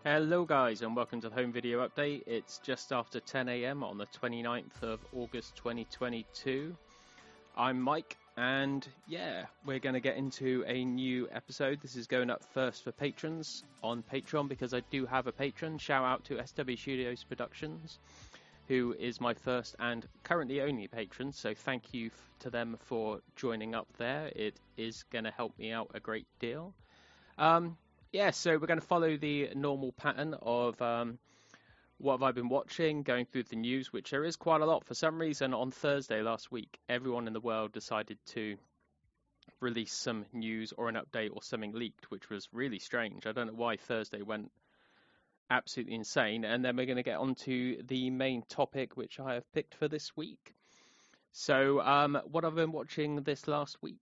Hello guys and welcome to the home video update. It's just after 10 a.m. on the 29th of August 2022. I'm Mike and yeah, we're going to get into a new episode. This is going up first for patrons on Patreon because I do have a patron. Shout out to SW Studios Productions, who is my first and currently only patron, so thank you to them for joining up there. It is going to help me out a great deal. Yeah, so we're going to follow the normal pattern of what have I been watching, going through the news, which there is quite a lot. For some reason, on Thursday last week, everyone in the world decided to release some news or an update or something leaked, which was really strange. I don't know why Thursday went absolutely insane. And then we're going to get on to the main topic, which I have picked for this week. So what I've been watching this last week.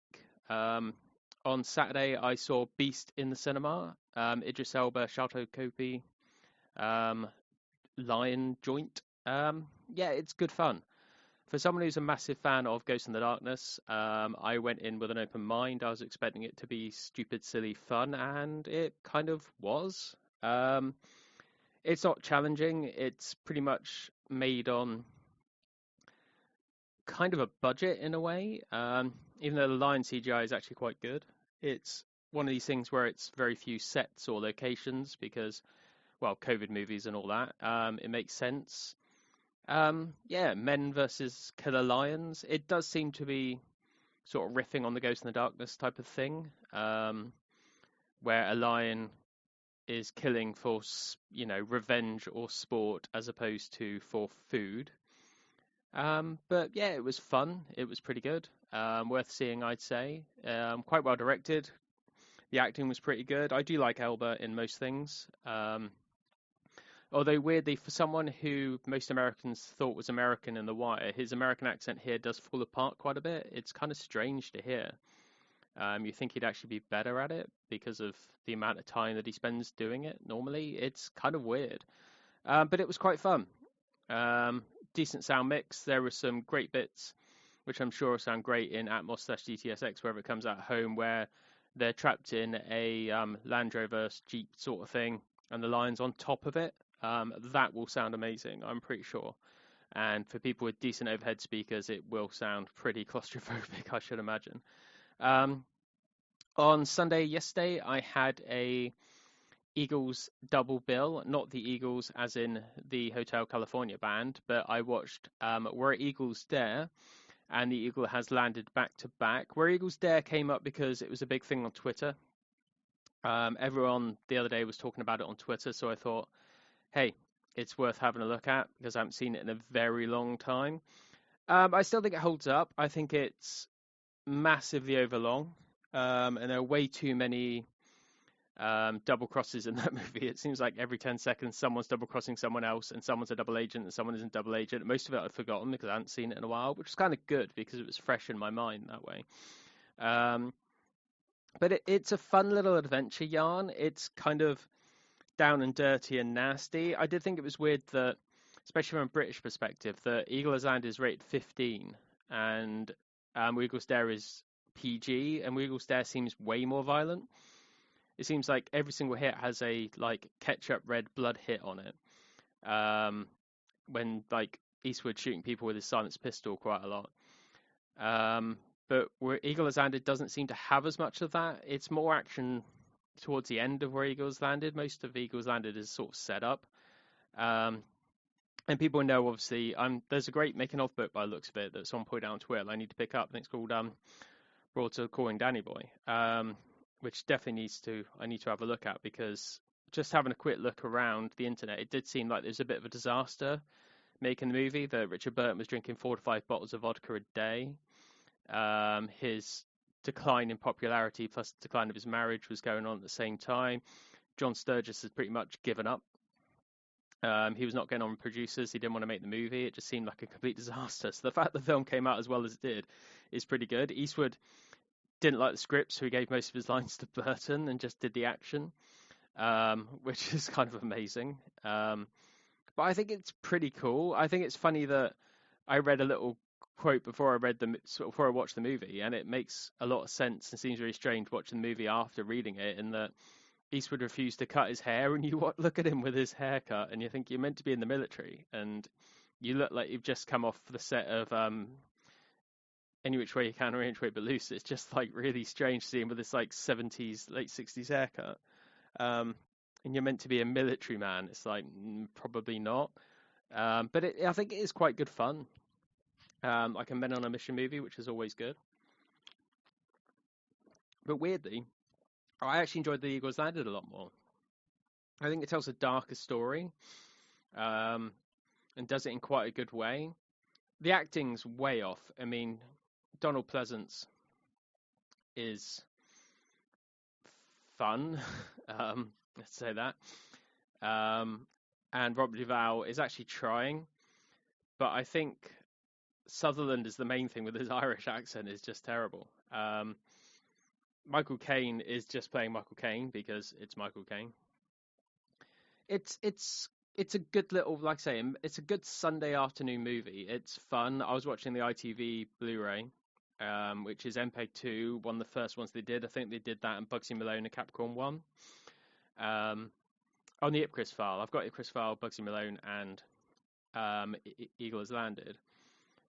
On Saturday, I saw Beast in the cinema. Idris Elba, Sharlto Copley, Lion Joint. Yeah, it's good fun. For someone who's a massive fan of Ghost in the Darkness, I went in with an open mind. I was expecting it to be stupid, silly fun, and it kind of was. It's not challenging. It's pretty much made on kind of a budget in a way, even though the Lion CGI is actually quite good. It's one of these things where it's very few sets or locations because, well, COVID movies and all that. It makes sense. Yeah, men versus killer lions. It does seem to be sort of riffing on the Ghost in the Darkness type of thing, where a lion is killing for, revenge or sport as opposed to for food. But yeah, it was fun. It was pretty good. Worth seeing, I'd say. Quite well directed. The acting was pretty good. I do like Elba in most things. Although weirdly, for someone who most Americans thought was American in The Wire, his American accent here does fall apart quite a bit. It's kind of strange to hear. You think he'd actually be better at it because of the amount of time that he spends doing it normally. It's kind of weird. But it was quite fun. Decent sound mix. There were some great bits, which I'm sure will sound great in Atmos/GTSX, wherever it comes out home, where they're trapped in a Land Rover Jeep sort of thing, and the lion's on top of it. That will sound amazing, I'm pretty sure. And for people with decent overhead speakers, it will sound pretty claustrophobic, I should imagine. On Sunday, yesterday, I had a Eagles double bill, not the Eagles as in the Hotel California band, but I watched Where Eagles Dare, and the Eagle has landed back to back. Where Eagles Dare came up because it was a big thing on Twitter. Everyone the other day was talking about it on Twitter, so I thought, hey, it's worth having a look at because I haven't seen it in a very long time. I still think it holds up. I think it's massively overlong, and there are way too many double crosses in that movie. It seems like every 10 seconds someone's double crossing someone else and someone's a double agent and someone isn't double agent. Most of it I've forgotten because I hadn't seen it in a while, which is kind of good because it was fresh in my mind that way. But it's a fun little adventure yarn. It's kind of down and dirty and nasty. I did think it was weird that, especially from a British perspective, that Eagle has landed is rated 15 and Eagles Dare is PG, and Eagles Dare seems way more violent. It seems like every single hit has a ketchup red blood hit on it. When Eastwood shooting people with his silenced pistol quite a lot. But where Eagle has landed doesn't seem to have as much of that. It's more action towards the end of where Eagles landed. Most of Eagles landed is sort of set up. And people know, obviously, there's a great making of book by the looks of it that someone pointed out on Twitter I need to pick up. I think it's called Broadsword Calling Danny Boy. Which definitely I need to have a look at, because just having a quick look around the internet, it did seem like there's a bit of a disaster making the movie, that Richard Burton was drinking 4 to 5 bottles of vodka a day. His decline in popularity plus the decline of his marriage was going on at the same time. John Sturges has pretty much given up. He was not getting on with producers. He didn't want to make the movie. It just seemed like a complete disaster. So the fact the film came out as well as it did is pretty good. Eastwood didn't like the script, so he gave most of his lines to Burton and just did the action, which is kind of amazing. But I think it's pretty cool. I think it's funny that I read a little quote before I watched the movie, and it makes a lot of sense and seems very strange watching the movie after reading it, in that Eastwood refused to cut his hair, and you look at him with his haircut, and you think you're meant to be in the military, and you look like you've just come off the set of Any Which Way You Can or Any Which Way But Loose. It's just like really strange to see him with this like 70s, late 60s haircut. And you're meant to be a military man. It's like probably not. But I think it is quite good fun. Like a Men on a Mission movie, which is always good. But weirdly, I actually enjoyed The Eagles Landed a lot more. I think it tells a darker story, and does it in quite a good way. The acting's way off. I mean, Donald Pleasance is fun, let's say that. And Robert Duvall is actually trying, but I think Sutherland is the main thing with his Irish accent is just terrible. Michael Caine is just playing Michael Caine because it's Michael Caine. It's a good little, like I say, it's a good Sunday afternoon movie. It's fun. I was watching the ITV Blu-ray, which is MPEG 2, one of the first ones they did. I think they did that and Bugsy Malone and Capricorn 1. On the Ipcris file, I've got Ipcris file, Bugsy Malone, and Eagle Has Landed.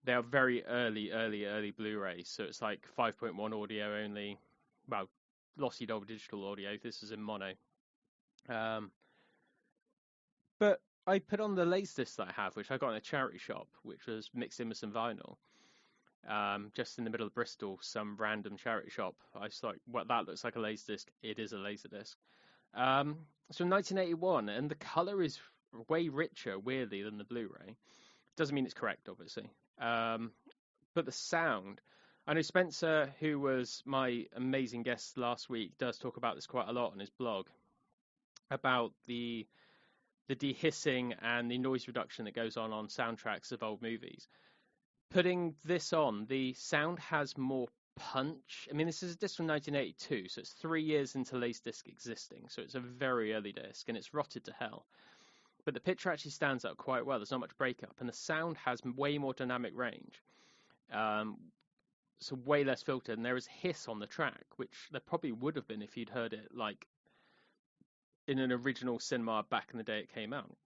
They are very early Blu-rays, so it's like 5.1 audio only. Well, lossy double digital audio. This is in mono. But I put on the Laserdisc that I have, which I got in a charity shop, which was mixed in with some vinyl. Just in the middle of Bristol, some random charity shop. I was like, well, that looks like a Laserdisc. It is a Laserdisc. So 1981, and the color is way richer, weirdly, than the Blu-ray. Doesn't mean it's correct, obviously. But the sound, I know Spencer, who was my amazing guest last week, does talk about this quite a lot on his blog, about the de-hissing and the noise reduction that goes on soundtracks of old movies. Putting this on, the sound has more punch. I mean, this is a disc from 1982, so it's 3 years into Laserdisc existing, so it's a very early disc, and it's rotted to hell. But the picture actually stands up quite well. There's not much breakup, and the sound has way more dynamic range. So way less filtered, and there is hiss on the track, which there probably would have been if you'd heard it like in an original cinema back in the day it came out.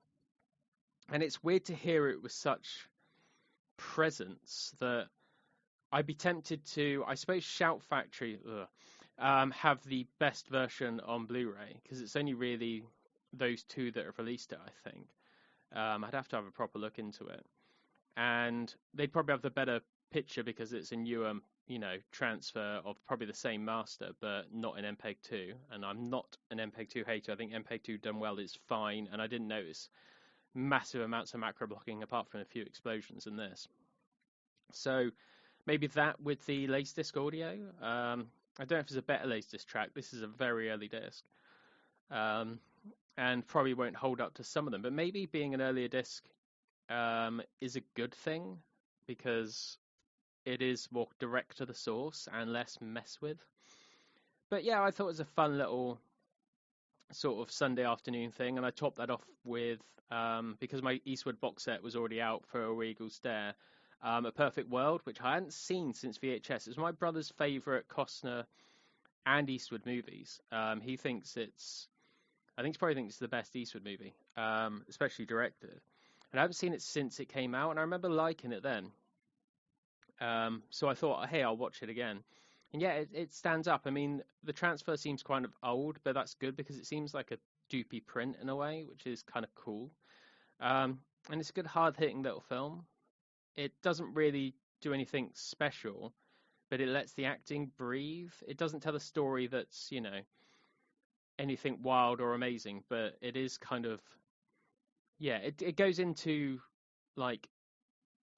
And it's weird to hear it with such presence that I'd be tempted to, I suppose Shout Factory have the best version on Blu-ray, because it's only really those two that have released it, I think. I'd have to have a proper look into it. And they'd probably have the better picture because it's a newer, transfer of probably the same master, but not in MPEG 2. And I'm not an MPEG 2 hater. I think MPEG 2 done well is fine, and I didn't notice massive amounts of macro blocking apart from a few explosions in this. So maybe that with the Laserdisc audio. I don't know if there's a better Laserdisc track. This is a very early disc. And probably won't hold up to some of them. But maybe being an earlier disc is a good thing because it is more direct to the source and less mess with. But yeah, I thought it was a fun little sort of Sunday afternoon thing. And I topped that off with, because my Eastwood box set was already out for Where Eagles Dare, A Perfect World, which I hadn't seen since VHS. It was my brother's favourite Costner and Eastwood movies. He thinks he probably thinks it's the best Eastwood movie, especially directed. And I haven't seen it since it came out, and I remember liking it then. So I thought, hey, I'll watch it again. And yeah, it stands up. I mean, the transfer seems kind of old, but that's good because it seems like a doopy print in a way, which is kind of cool. And it's a good, hard-hitting little film. It doesn't really do anything special, but it lets the acting breathe. It doesn't tell a story that's, anything wild or amazing, but it is kind of, it goes into like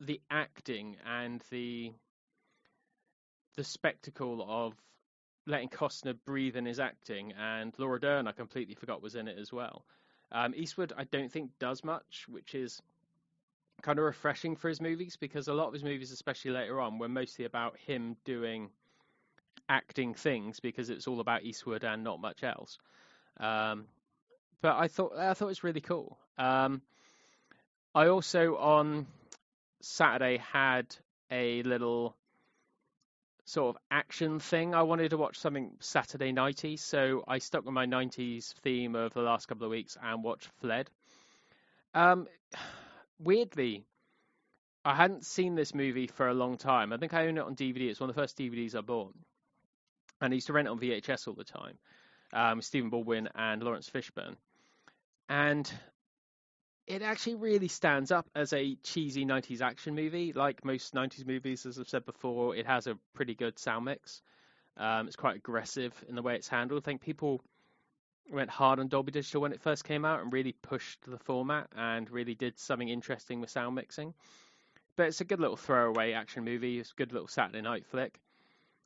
the acting and the spectacle of letting Costner breathe in his acting, and Laura Dern I completely forgot was in it as well. Eastwood I don't think does much, which is kind of refreshing for his movies, because a lot of his movies, especially later on, were mostly about him doing acting things because it's all about Eastwood and not much else. But I thought it was really cool. I also on Saturday had a little sort of action thing. I wanted to watch something Saturday nighty, so I stuck with my 90s theme of the last couple of weeks and watched Fled. Um, Weirdly, I hadn't seen this movie for a long time. I think I own it on DVD. It's one of the first DVDs I bought. And I used to rent it on VHS all the time. Stephen Baldwin and Lawrence Fishburne. And it actually really stands up as a cheesy 90s action movie. Like most 90s movies, as I've said before, it has a pretty good sound mix. It's quite aggressive in the way it's handled. I think people went hard on Dolby Digital when it first came out and really pushed the format and really did something interesting with sound mixing. But it's a good little throwaway action movie. It's a good little Saturday night flick.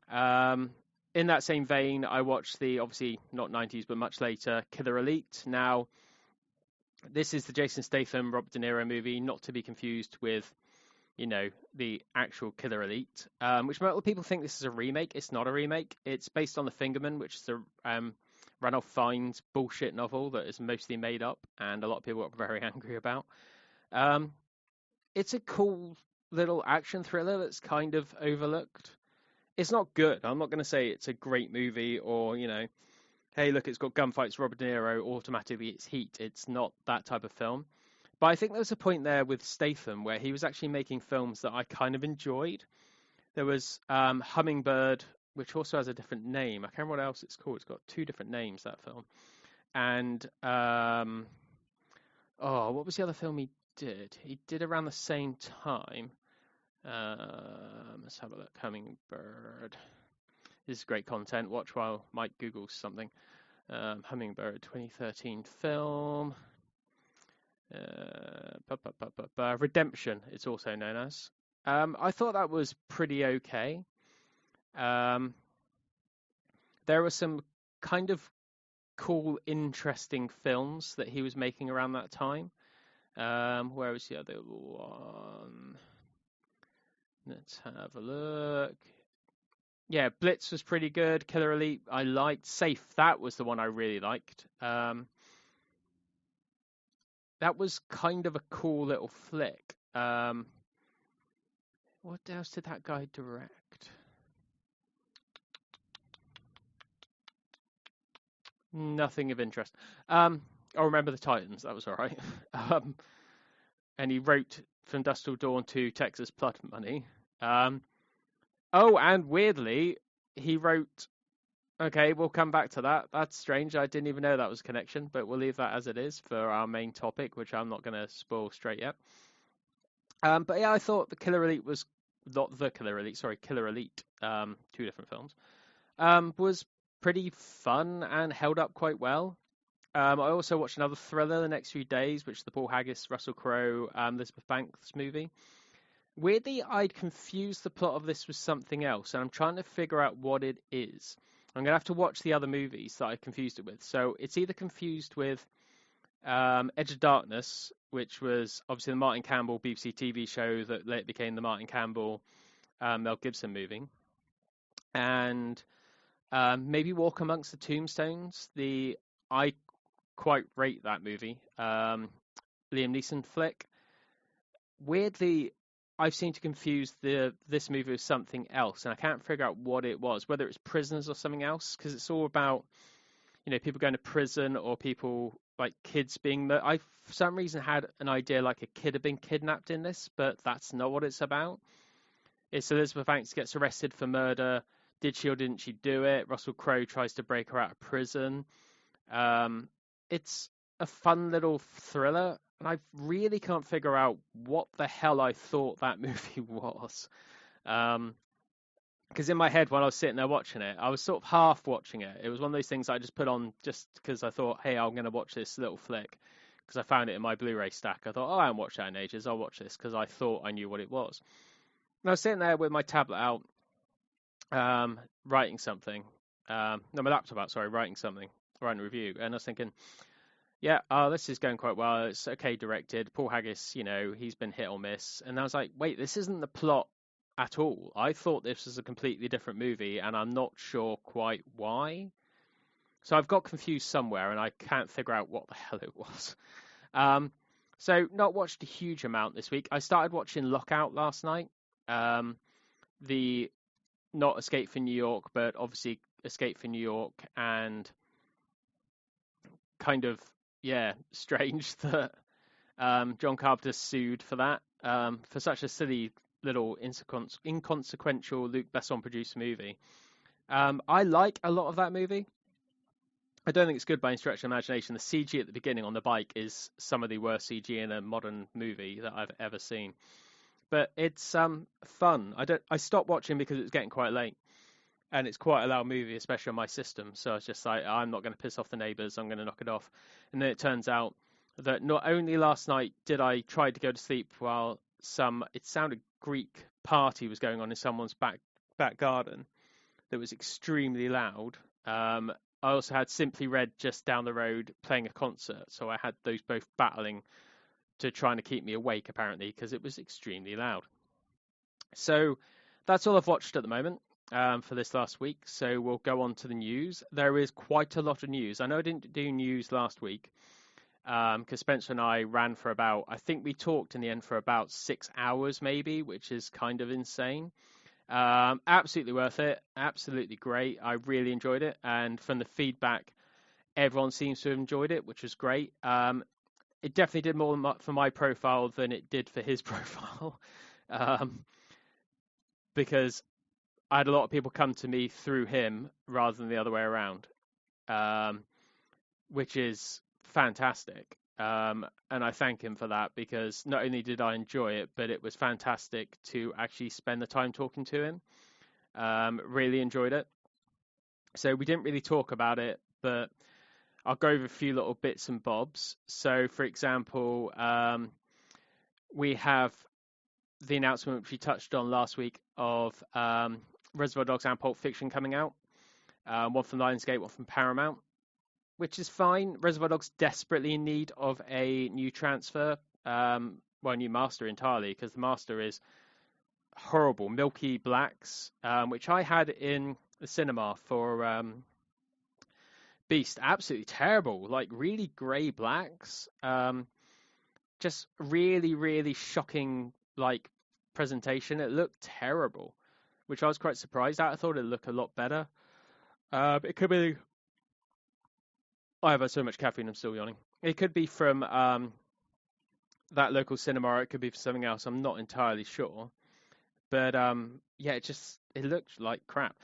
In that same vein, I watched the, obviously not 90s, but much later, Killer Elite. Now, this is the Jason Statham, Robert De Niro movie, not to be confused with, the actual Killer Elite, which a lot of people think this is a remake. It's not a remake. It's based on The Fingerman, which is the Ranulph Fiennes bullshit novel that is mostly made up, and a lot of people are very angry about. It's a cool little action thriller that's kind of overlooked. It's not good. I'm not going to say it's a great movie or, hey, look, it's got gunfights, Robert De Niro, automatically it's heat. It's not that type of film. But I think there was a point there with Statham where he was actually making films that I kind of enjoyed. There was Hummingbird, which also has a different name. I can't remember what else it's called. It's got two different names, that film. And, what was the other film he did? He did around the same time. Let's have a look. Hummingbird. This is great content. Watch while Mike Googles something. Hummingbird 2013 film. Redemption, it's also known as. I thought that was pretty okay. There were some kind of cool, interesting films that he was making around that time. Where was the other one? Let's have a look. Yeah, Blitz was pretty good. Killer Elite, I liked. Safe, that was the one I really liked. That was kind of a cool little flick. What else did that guy direct? Nothing of interest. I'll Remember the Titans. That was all right. And he wrote From Dusk Till Dawn to Texas Blood Money. And weirdly, he wrote... Okay, we'll come back to that. That's strange. I didn't even know that was a connection, but we'll leave that as it is for our main topic, which I'm not going to spoil straight yet. But yeah, I thought the Killer Elite was... Not the Killer Elite, sorry, Killer Elite. Two different films. Was pretty fun and held up quite well. I also watched another thriller the next few days, which is the Paul Haggis, Russell Crowe, Elizabeth Banks movie. Weirdly, I'd confused the plot of this with something else, and I'm trying to figure out what it is. I'm going to have to watch the other movies that I confused it with. So it's either confused with Edge of Darkness, which was obviously the Martin Campbell BBC TV show that later became the Martin Campbell Mel Gibson movie. And maybe Walk Amongst the Tombstones. I quite rate that movie. Liam Neeson flick. Weirdly, I've seemed to confuse this movie with something else, and I can't figure out what it was, whether it's Prisoners or something else, because it's all about, people going to prison or people, like kids being... I, for some reason, had an idea like a kid had been kidnapped in this, but that's not what it's about. It's Elizabeth Banks gets arrested for murder. Did she or didn't she do it? Russell Crowe tries to break her out of prison. It's a fun little thriller, and I really can't figure out what the hell I thought that movie was. Because in my head, when I was sitting there watching it, I was sort of half watching it. It was one of those things I just put on just because I thought, hey, I'm going to watch this little flick. Because I found it in my Blu-ray stack. I thought, I haven't watched that in ages. I'll watch this because I thought I knew what it was. And I was sitting there with my tablet out, writing something. My laptop out, sorry, writing a review. And I was thinking... Yeah, this is going quite well. It's okay directed. Paul Haggis, he's been hit or miss. And I was like, wait, this isn't the plot at all. I thought this was a completely different movie, and I'm not sure quite why. So I've got confused somewhere, and I can't figure out what the hell it was. So not watched a huge amount this week. I started watching Lockout last night. The not Escape from New York, but obviously Escape from New York, and kind of, yeah, strange that John Carpenter sued for that, for such a silly little inconsequential Luc Besson produced movie. I like a lot of that movie. I don't think it's good by any stretch of imagination. The CG at the beginning on the bike is some of the worst CG in a modern movie that I've ever seen. But it's fun. I stopped watching because it was getting quite late, and it's quite a loud movie, especially on my system. So I was just like, I'm not going to piss off the neighbours. I'm going to knock it off. And then it turns out that not only last night did I try to go to sleep while it sounded Greek party was going on in someone's back garden that was extremely loud. I also had Simply Red just down the road playing a concert, so I had those both battling to trying to keep me awake, apparently, because it was extremely loud. So that's all I've watched at the moment for this last week. So we'll go on to the news. There is quite a lot of news. I know I didn't do news last week because Spencer and I ran for I think we talked in the end for about 6 hours maybe, which is kind of insane. Absolutely worth it. Absolutely great. I really enjoyed it. And from the feedback, everyone seems to have enjoyed it, which was great. It definitely did more for my profile than it did for his profile. Because I had a lot of people come to me through him rather than the other way around, which is fantastic. And I thank him for that, because not only did I enjoy it, but it was fantastic to actually spend the time talking to him. Really enjoyed it. So we didn't really talk about it, but I'll go over a few little bits and bobs. So, for example, we have the announcement which we touched on last week of Reservoir Dogs and Pulp Fiction coming out. One from Lionsgate, one from Paramount, which is fine. Reservoir Dogs desperately in need of a new transfer, a new master entirely, because the master is horrible. Milky blacks, which I had in the cinema for Beast. Absolutely terrible, like really grey blacks. Just really, really shocking, like, presentation. It looked terrible, which I was quite surprised at. I thought it'd look a lot better. It could be... I have had so much caffeine, I'm still yawning. It could be from that local cinema, or it could be for something else. I'm not entirely sure. But yeah, it looked like crap.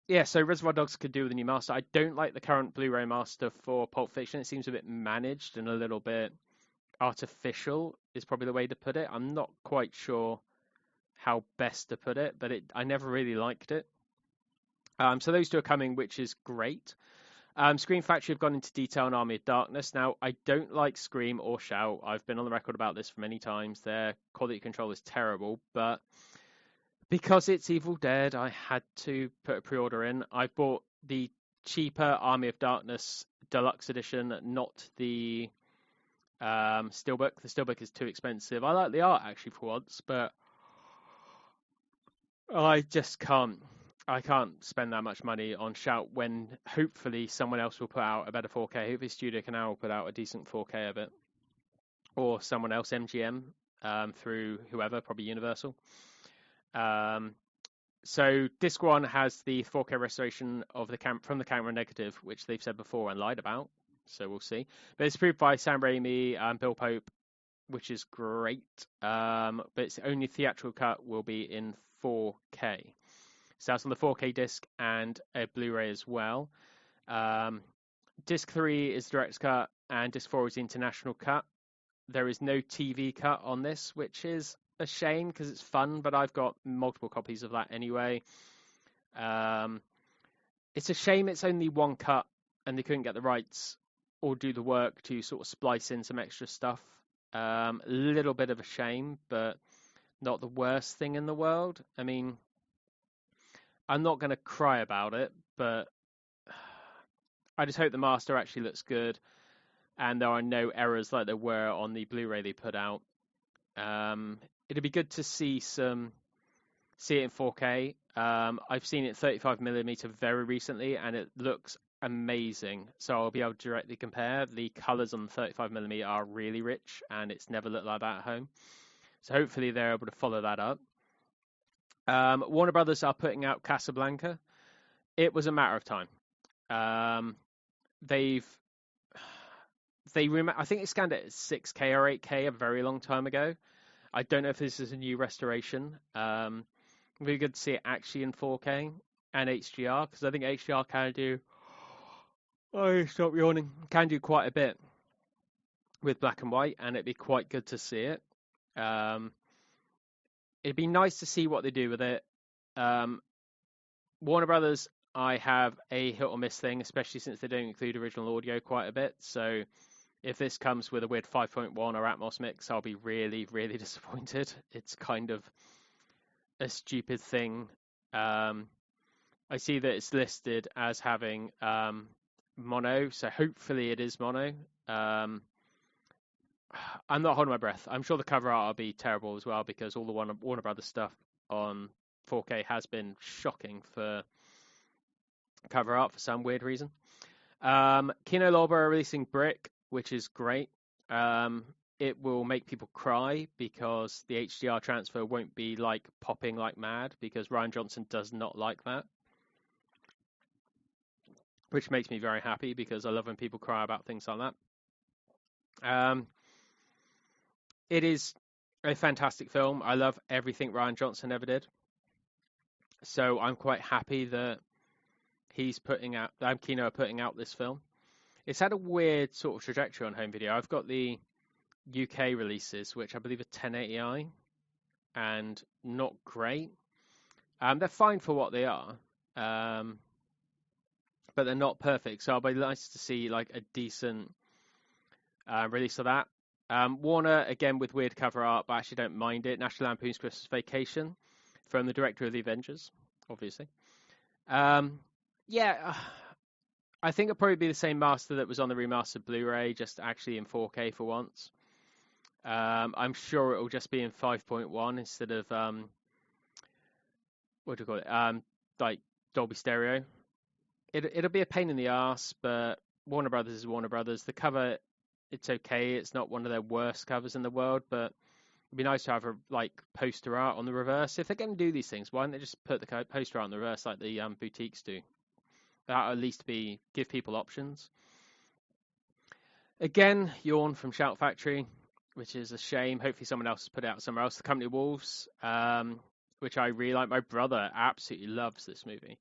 Yeah, so Reservoir Dogs could do with a new master. I don't like the current Blu-ray master for Pulp Fiction. It seems a bit managed and a little bit artificial, is probably the way to put it. I'm not quite sure how best to put it, but I never really liked it. So those two are coming, which is great. Scream Factory have gone into detail on Army of Darkness. Now, I don't like Scream or Shout. I've been on the record about this for many times. Their quality control is terrible, but because it's Evil Dead, I had to put a pre-order in. I bought the cheaper Army of Darkness Deluxe Edition, not the Steelbook. The Steelbook is too expensive. I like the art, actually, for once, but I just can't. I can't spend that much money on Shout when hopefully someone else will put out a better 4K. Hopefully Studio Canal will put out a decent 4K of it. Or someone else, MGM, through whoever, probably Universal. So Disc 1 has the 4K restoration of from the camera negative, which they've said before and lied about. So we'll see. But it's approved by Sam Raimi and Bill Pope, which is great. But its only theatrical cut will be in 4K. So that's on the 4K disc and a Blu-ray as well. Disc 3 is the director's cut, and disc 4 is the international cut. There is no TV cut on this, which is a shame because it's fun, but I've got multiple copies of that anyway. It's a shame it's only one cut and they couldn't get the rights or do the work to sort of splice in some extra stuff. A little bit of a shame, but not the worst thing in the world. I mean, I'm not going to cry about it, but I just hope the master actually looks good and there are no errors like there were on the Blu-ray they put out. It'd be good to see it in 4K. I've seen it 35mm very recently, and it looks amazing. So I'll be able to directly compare. The colours on the 35mm are really rich, and it's never looked like that at home. So hopefully they're able to follow that up. Warner Brothers are putting out Casablanca. It was a matter of time. Um, they've I think it scanned it at 6K or 8K a very long time ago. I don't know if this is a new restoration. It'd be good to see it actually in 4K and HDR, because I think HDR can do. Oh, stop yawning. Can do quite a bit with black and white, and it'd be quite good to see it. It'd be nice to see what they do with it. Warner Brothers, I have a hit or miss thing, especially since they don't include original audio quite a bit. So if this comes with a weird 5.1 or Atmos mix, I'll be really, really disappointed. It's kind of a stupid thing. I see that it's listed as having mono, so hopefully it is mono. I'm not holding my breath. I'm sure the cover art will be terrible as well, because all the Warner Brothers stuff on 4K has been shocking for cover art for some weird reason. Kino Lorber are releasing Brick, which is great. It will make people cry because the HDR transfer won't be like popping like mad, because Rian Johnson does not like that, which makes me very happy because I love when people cry about things like that. It is a fantastic film. I love everything Rian Johnson ever did. So I'm quite happy that Kino are putting out this film. It's had a weird sort of trajectory on home video. I've got the UK releases, which I believe are 1080i and not great. They're fine for what they are, but they're not perfect. So it'll be nice to see like a decent release of that. Warner, again, with weird cover art, but I actually don't mind it. National Lampoon's Christmas Vacation, from the director of The Avengers, obviously. Yeah, I think it'll probably be the same master that was on the remastered Blu-ray, just actually in 4K for once. I'm sure it'll just be in 5.1 instead of what do you call it? Like Dolby Stereo. It'll be a pain in the ass, but Warner Brothers is Warner Brothers. The cover, it's okay. It's not one of their worst covers in the world, but it'd be nice to have a like poster art on the reverse. If they're going to do these things, why don't they just put the poster art on the reverse like the boutiques do? That'll at least give people options. Again, yawn from Shout Factory, which is a shame. Hopefully someone else has put it out somewhere else. The Company Wolves, which I really like. My brother absolutely loves this movie.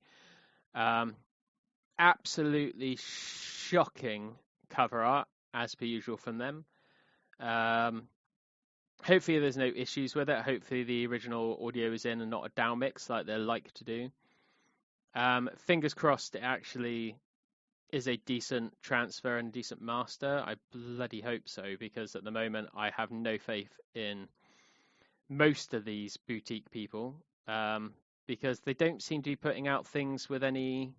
Absolutely shocking cover art, as per usual from them. Hopefully there's no issues with it. Hopefully the original audio is in and not a down mix like they like to do. Fingers crossed it actually is a decent transfer and a decent master. I bloody hope so, because at the moment I have no faith in most of these boutique people, because they don't seem to be putting out things with any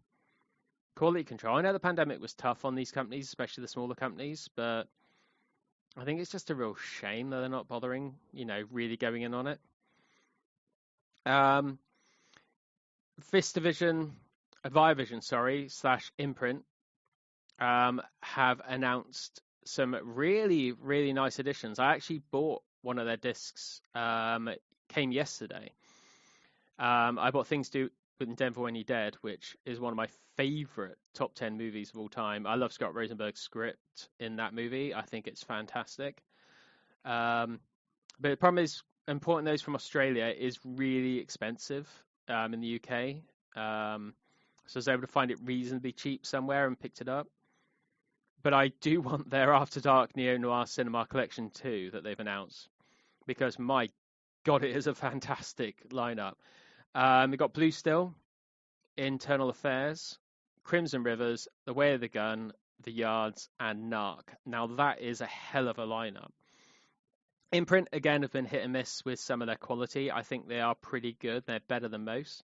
quality control. I know the pandemic was tough on these companies, especially the smaller companies, but I think it's just a real shame that they're not bothering, really going in on it. Viavision, / Imprint, have announced some really, really nice additions. I actually bought one of their discs. It came yesterday. I bought Things to Do with Denver When You're Dead, which is one of my favorite top 10 movies of all time. I love Scott Rosenberg's script in that movie. I think it's fantastic. But the problem is, importing those from Australia is really expensive in the UK. So I was able to find it reasonably cheap somewhere and picked it up. But I do want their After Dark Neo-Noir Cinema Collection 2 that they've announced, because my God, it is a fantastic lineup. We've got Blue Still, Internal Affairs, Crimson Rivers, The Way of the Gun, The Yards, and Narc. Now that is a hell of a lineup. Imprint, again, have been hit and miss with some of their quality. I think they are pretty good. They're better than most.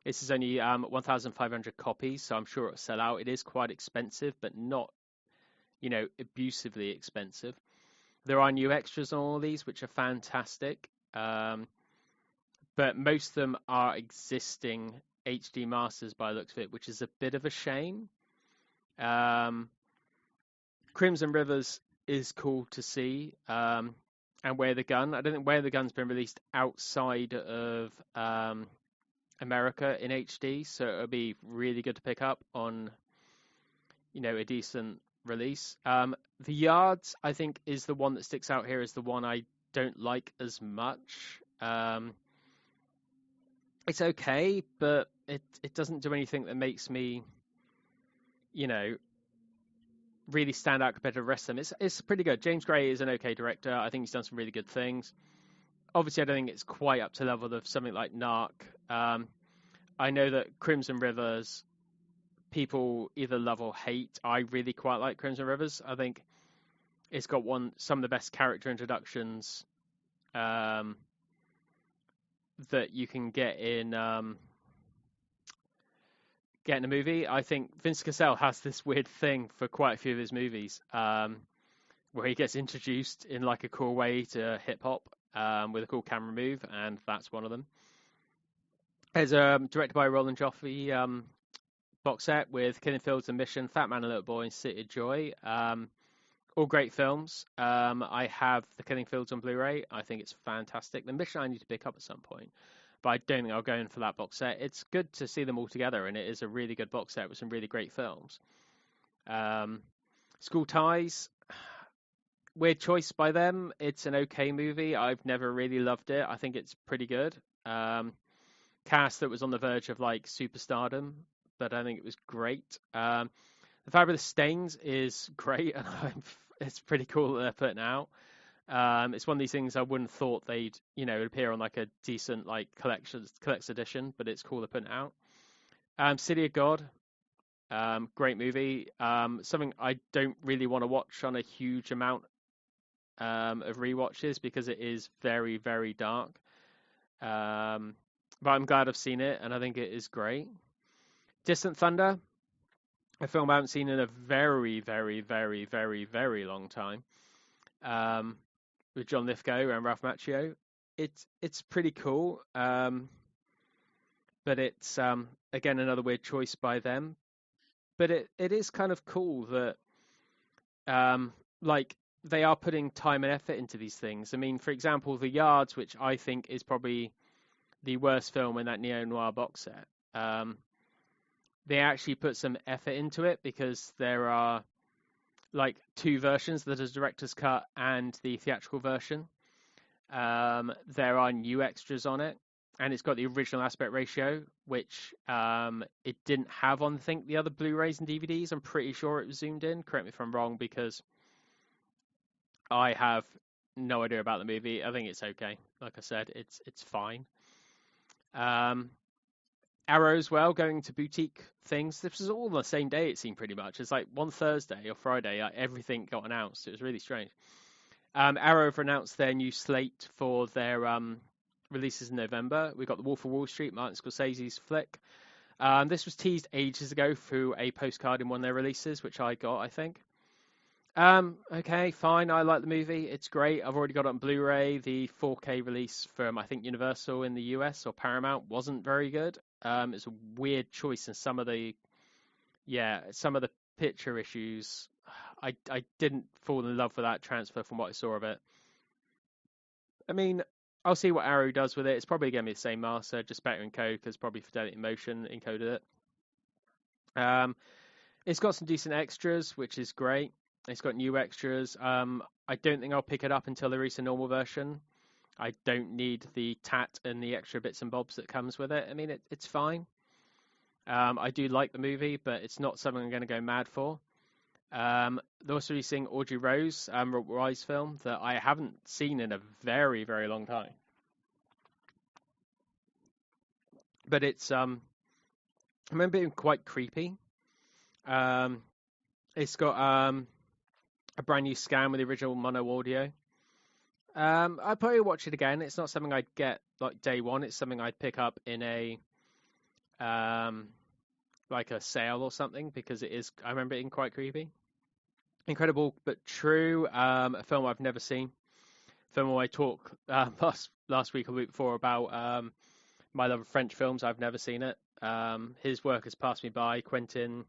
This is only 1,500 copies, so I'm sure it'll sell out. It is quite expensive, but not, abusively expensive. There are new extras on all these, which are fantastic. But most of them are existing HD masters by the looks of it, which is a bit of a shame. Crimson Rivers is cool to see. And Where the Gun. I don't think Where the Gun's been released outside of America in HD, so it'll be really good to pick up on, a decent release. The Yards, I think, is the one that sticks out here as the one I don't like as much. It's okay, but it doesn't do anything that makes me, you know, really stand out compared to the rest of them. It's pretty good. James Gray is an okay director. I think he's done some really good things. Obviously, I don't think it's quite up to the level of something like Narc. I know that Crimson Rivers, people either love or hate. I really quite like Crimson Rivers. I think it's got some of the best character introductions that you can get in a movie. I think Vince Cassell has this weird thing for quite a few of his movies, where he gets introduced in like a cool way to hip hop with a cool camera move, and that's one of them. There's directed by Roland Joffe box set with Killing Fields and Mission, Fat Man and Little Boy, and City of Joy. All great films. I have The Killing Fields on Blu-ray. I think it's fantastic. The Mission I need to pick up at some point, but I don't think I'll go in for that box set. It's good to see them all together, and it is a really good box set with some really great films. School Ties, weird choice by them. It's an okay movie. I've never really loved it. I think it's pretty good. Cast that was on the verge of like superstardom, but I think it was great. The Fabulous Stains is great, and it's pretty cool that they're putting out. It's one of these things I wouldn't have thought they'd, appear on like a decent like collector's edition, but it's cool they're putting it out. City of God, great movie. Something I don't really want to watch on a huge amount of rewatches because it is very, very dark. But I'm glad I've seen it, and I think it is great. Distant Thunder, a film I haven't seen in a very, very, very, very, very long time, with John Lithgow and Ralph Macchio. It's pretty cool, but it's again another weird choice by them. But it is kind of cool that like they are putting time and effort into these things. I mean, for example, The Yards, which I think is probably the worst film in that neo-noir box set. They actually put some effort into it because there are like two versions. There's a director's cut and the theatrical version. There are new extras on it, and it's got the original aspect ratio, which it didn't have on, I think, the other Blu-rays and DVDs. I'm pretty sure it was zoomed in. Correct me if I'm wrong, because I have no idea about the movie. I think it's okay. Like I said, it's fine. Arrow as well, going to boutique things. This was all on the same day, it seemed, pretty much. It's like one Thursday or Friday, everything got announced. It was really strange. Arrow have announced their new slate for their releases in November. We got The Wolf of Wall Street, Martin Scorsese's flick. This was teased ages ago through a postcard in one of their releases, which I got, I think. Okay, fine. I like the movie. It's great. I've already got it on Blu-ray. The 4K release from, I think, Universal in the US or Paramount wasn't very good. It's a weird choice in some of the picture issues. I didn't fall in love with that transfer from what I saw of it. I mean, I'll see what Arrow does with it. It's probably going to be the same master, just better encode, because probably Fidelity Motion encoded it. It's got some decent extras, which is great. It's got new extras. I don't think I'll pick it up until they release a normal version. I don't need the tat and the extra bits and bobs that comes with it. I mean, it's fine. I do like the movie, but it's not something I'm going to go mad for. They're also releasing Audrey Rose, Rise film, that I haven't seen in a very, very long time. But it's, I remember it being quite creepy. It's got a brand new scan with the original mono audio. I'd probably watch it again. It's not something I'd get like day one. It's something I'd pick up in a like a sale or something, because it is. I remember it being quite creepy. Incredible but True, a film I've never seen. Film where I talk last week or week before about my love of French films. I've never seen it. His work has passed me by. Quentin,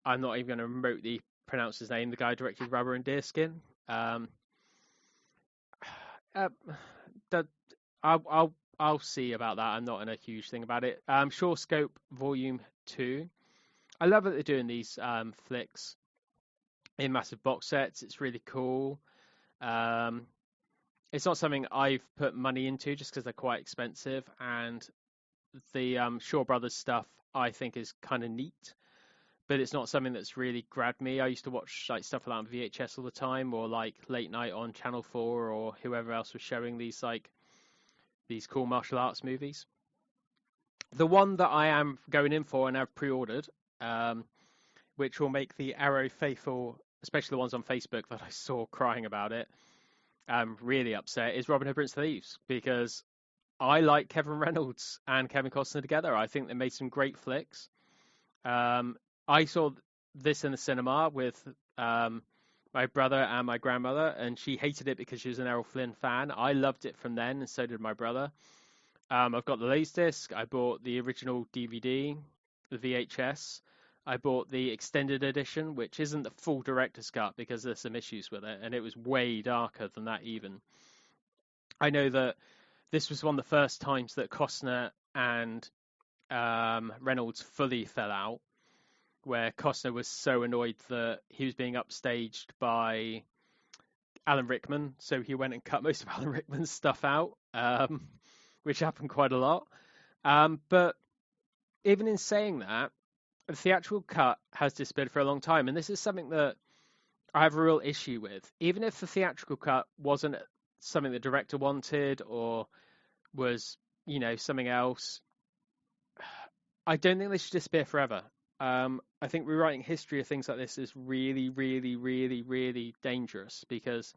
I'm not even going to remotely pronounce his name. The guy who directed Rubber and Deerskin. I'll I'll see about that. I'm not in a huge thing about it. Shore Scope Volume 2. I love that they're doing these flicks in massive box sets. It's really cool. It's not something I've put money into just because they're quite expensive, and the Shaw Brothers stuff I think is kind of neat, but it's not something that's really grabbed me. I used to watch like stuff like that on VHS all the time, or like late night on Channel 4, or whoever else was showing these cool martial arts movies. The one that I am going in for and have pre-ordered, which will make the Arrow faithful, especially the ones on Facebook that I saw crying about it, really upset, is Robin Hood Prince of Thieves, because I like Kevin Reynolds and Kevin Costner together. I think they made some great flicks. I saw this in the cinema with my brother and my grandmother, and she hated it because she was an Errol Flynn fan. I loved it from then, and so did my brother. I've got the Laserdisc. I bought the original DVD, the VHS. I bought the extended edition, which isn't the full director's cut because there's some issues with it, and it was way darker than that even. I know that this was one of the first times that Costner and Reynolds fully fell out, where Costner was so annoyed that he was being upstaged by Alan Rickman, so he went and cut most of Alan Rickman's stuff out, which happened quite a lot. But even in saying that, the theatrical cut has disappeared for a long time, and this is something that I have a real issue with. Even if the theatrical cut wasn't something the director wanted or was, something else, I don't think they should disappear forever. I think rewriting history of things like this is really, really, really, really dangerous, because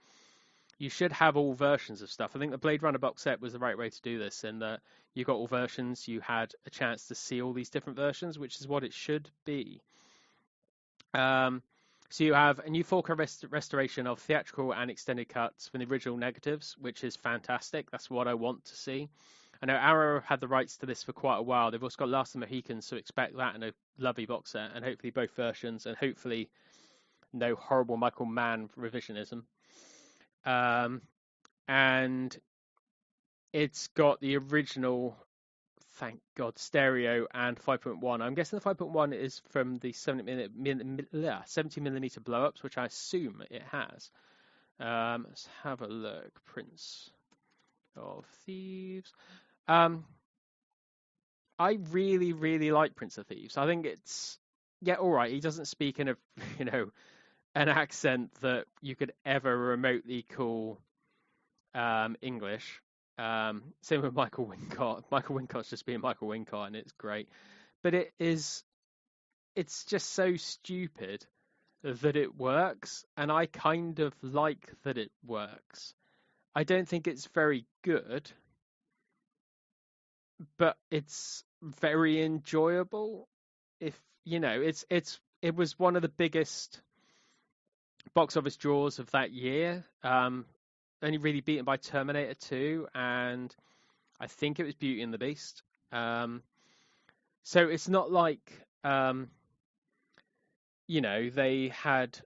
you should have all versions of stuff. I think the Blade Runner box set was the right way to do this, in that you got all versions, you had a chance to see all these different versions, which is what it should be. So you have a new 4K restoration of theatrical and extended cuts from the original negatives, which is fantastic. That's what I want to see. I know Arrow had the rights to this for quite a while. They've also got Last of the Mohicans, so expect that in a lovely box set, and hopefully both versions, and hopefully no horrible Michael Mann revisionism. And it's got the original, thank God, stereo and 5.1. I'm guessing the 5.1 is from the 70mm blow-ups, which I assume it has. Let's have a look. Prince of Thieves. I really, really like Prince of Thieves. I think it's, all right. He doesn't speak in a, an accent that you could ever remotely call English. Same with Michael Wincott. Michael Wincott's just being Michael Wincott, and it's great. But it's just so stupid that it works, and I kind of like that it works. I don't think it's very good, but it's very enjoyable. If it was one of the biggest box office draws of that year. Only really beaten by Terminator 2, and I think it was Beauty and the Beast. So it's not like they had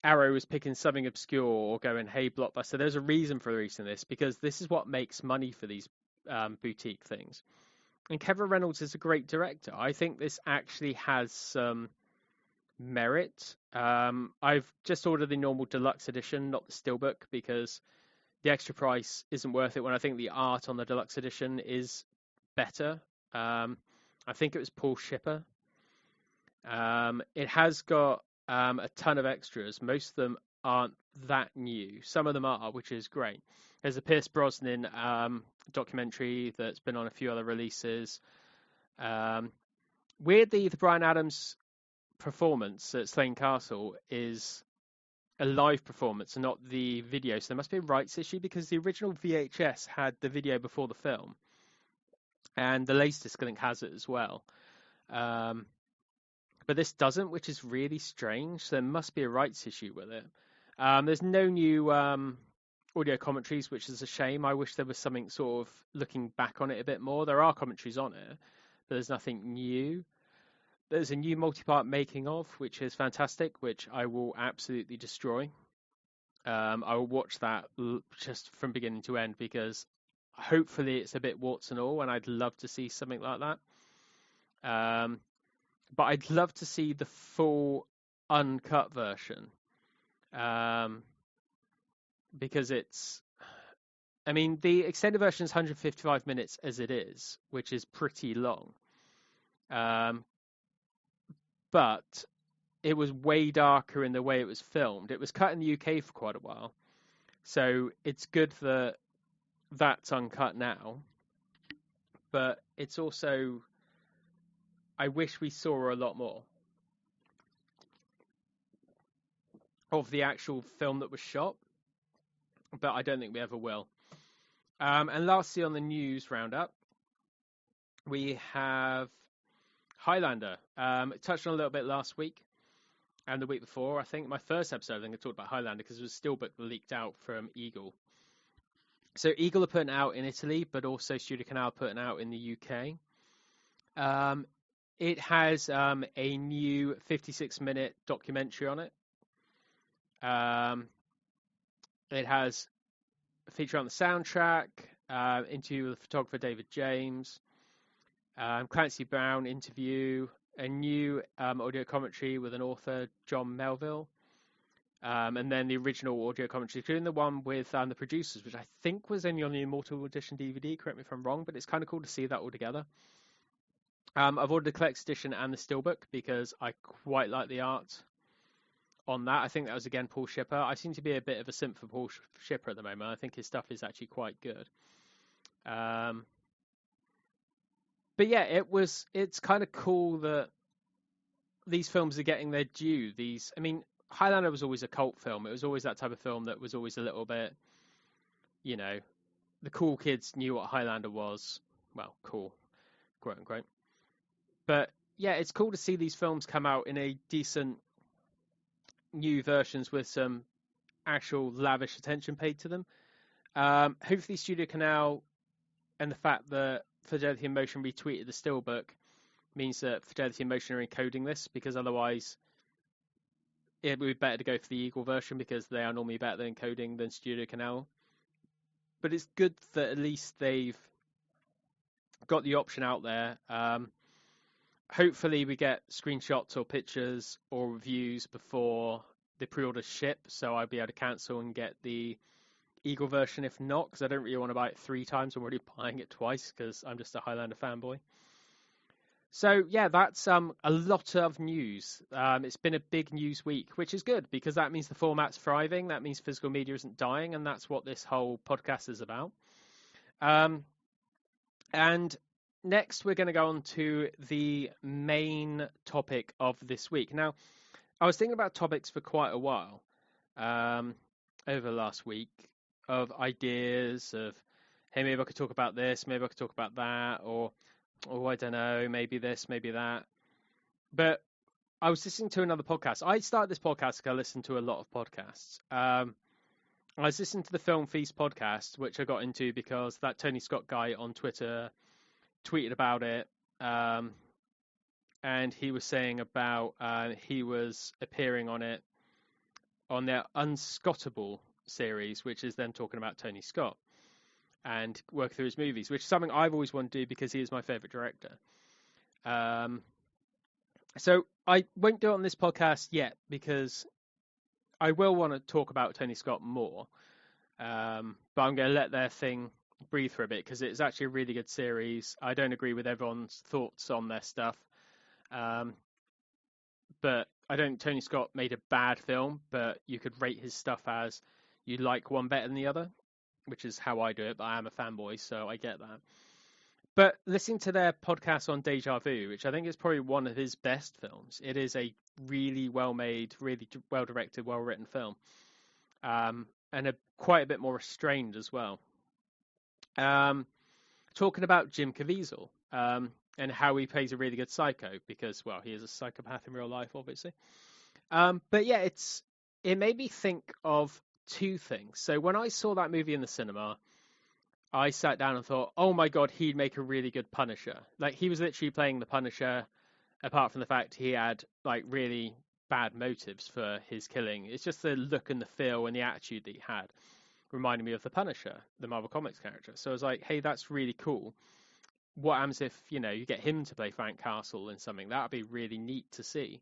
Arrow was picking something obscure or going, hey, Blockbuster. There's a reason for releasing this, because this is what makes money for these boutique things. And Kevin Reynolds is a great director. I think this actually has some merit. I've just ordered the normal deluxe edition, not the steelbook, because the extra price isn't worth it when I think the art on the deluxe edition is better. I think it was Paul Shipper. It has got a ton of extras. Most of them aren't that new. Some of them are, which is great. There's a Pierce Brosnan documentary that's been on a few other releases. Weirdly, the Bryan Adams performance at Slane Castle is a live performance and not the video, so there must be a rights issue, because the original VHS had the video before the film, and the Laserdisc, I think, has it as well. But this doesn't, which is really strange. So there must be a rights issue with it. There's no new audio commentaries, which is a shame. I wish there was something sort of looking back on it a bit more. There are commentaries on it, but there's nothing new. There's a new multi-part making of, which is fantastic, which I will absolutely destroy. I will watch that just from beginning to end, because hopefully it's a bit warts and all, and I'd love to see something like that. But I'd love to see the full uncut version, because I mean, the extended version is 155 minutes as it is, which is pretty long. But it was way darker in the way it was filmed. It was cut in the UK for quite a while, so it's good that that's uncut now. But it's also, I wish we saw a lot more of the actual film that was shot, but I don't think we ever will. And lastly, on the news roundup, we have Highlander. It touched on a little bit last week and the week before. I think my first episode, I think I talked about Highlander because it was a steelbook leaked out from Eagle. So Eagle are putting it out in Italy, but also Studio Canal putting it out in the UK. It has a new 56-minute documentary on it. It has a feature on the soundtrack, interview with photographer David James, Clancy Brown interview, a new audio commentary with an author, John Melville, and then the original audio commentary, including the one with the producers, which I think was only on the Immortal Edition DVD, correct me if I'm wrong, but it's kind of cool to see that all together. I've ordered the collector's edition and the steelbook because I quite like the art on that. I think that was, again, Paul Shipper. I seem to be a bit of a simp for Paul Shipper at the moment. I think his stuff is actually quite good. But yeah, it's kind of cool that these films are getting their due. I mean, Highlander was always a cult film. It was always that type of film that was always a little bit, the cool kids knew what Highlander was. Well, cool, quote unquote. But yeah, it's cool to see these films come out in a decent new versions with some actual lavish attention paid to them. Hopefully Studio Canal and the fact that Fidelity in Motion retweeted the steelbook means that Fidelity in Motion are encoding this, because otherwise it would be better to go for the Eagle version because they are normally better at encoding than Studio Canal. But it's good that at least they've got the option out there. Hopefully we get screenshots or pictures or reviews before the pre-order ship, so I'll be able to cancel and get the Eagle version if not, because I don't really want to buy it 3 times. I'm already buying it twice because I'm just a Highlander fanboy. So yeah, that's a lot of news. It's been a big news week, which is good because that means the format's thriving. That means physical media isn't dying, and that's what this whole podcast is about. And next, we're going to go on to the main topic of this week. Now, I was thinking about topics for quite a while over the last week, of ideas of, hey, maybe I could talk about this, maybe I could talk about that, or I don't know, maybe this, maybe that. But I was listening to another podcast. I started this podcast because I listen to a lot of podcasts. I was listening to the Film Feast podcast, which I got into because that Tony Scott guy on Twitter tweeted about it, and he was saying about he was appearing on it on their Unscottable series, which is them talking about Tony Scott and work through his movies, which is something I've always wanted to do because he is my favorite director. So I won't do it on this podcast yet because I will want to talk about Tony Scott more, but I'm going to let their thing breathe for a bit because it's actually a really good series. I don't agree with everyone's thoughts on their stuff, but I don't think Tony Scott made a bad film, but you could rate his stuff as you like one better than the other, which is how I do it, but I am a fanboy, so I get that. But listening to their podcast on Deja Vu, which I think is probably one of his best films, it is a really well-made, really well-directed, well-written film, and quite a bit more restrained as well. Talking about Jim Caviezel and how he plays a really good psycho because, well, he is a psychopath in real life, obviously. But yeah, it made me think of 2 things. So when I saw that movie in the cinema, I sat down and thought, oh my God, he'd make a really good Punisher. Like, he was literally playing the Punisher, apart from the fact he had like really bad motives for his killing. It's just the look and the feel and the attitude that he had. reminded me of the Punisher, the Marvel Comics character. So I was like, hey, that's really cool. What happens if, you get him to play Frank Castle in something? That would be really neat to see.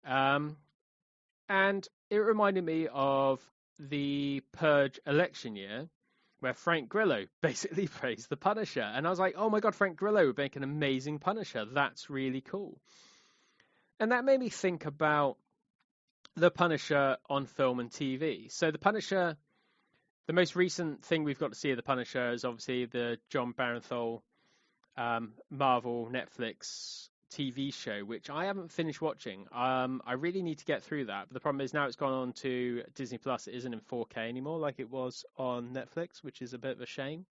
And it reminded me of the Purge election year, where Frank Grillo basically plays the Punisher. And I was like, oh my God, Frank Grillo would make an amazing Punisher. That's really cool. And that made me think about the Punisher on film and TV. So the Punisher, the most recent thing we've got to see of the Punisher is obviously the John Barenthal Marvel Netflix TV show, which I haven't finished watching. I really need to get through that. But the problem is now it's gone on to Disney Plus. It isn't in 4K anymore like it was on Netflix, which is a bit of a shame.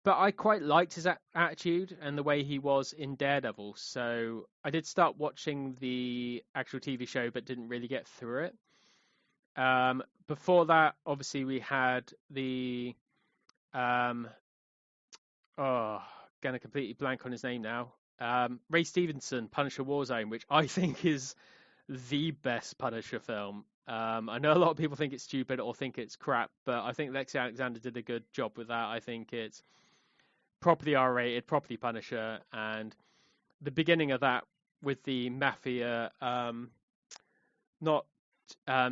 But I quite liked his attitude and the way he was in Daredevil. So I did start watching the actual TV show, but didn't really get through it. Before that, obviously, we had the gonna completely blank on his name now. Ray Stevenson, Punisher Warzone, which I think is the best Punisher film. I know a lot of people think it's stupid or think it's crap, but I think Lexi Alexander did a good job with that. I think it's properly R-rated, properly Punisher, and the beginning of that with the mafia,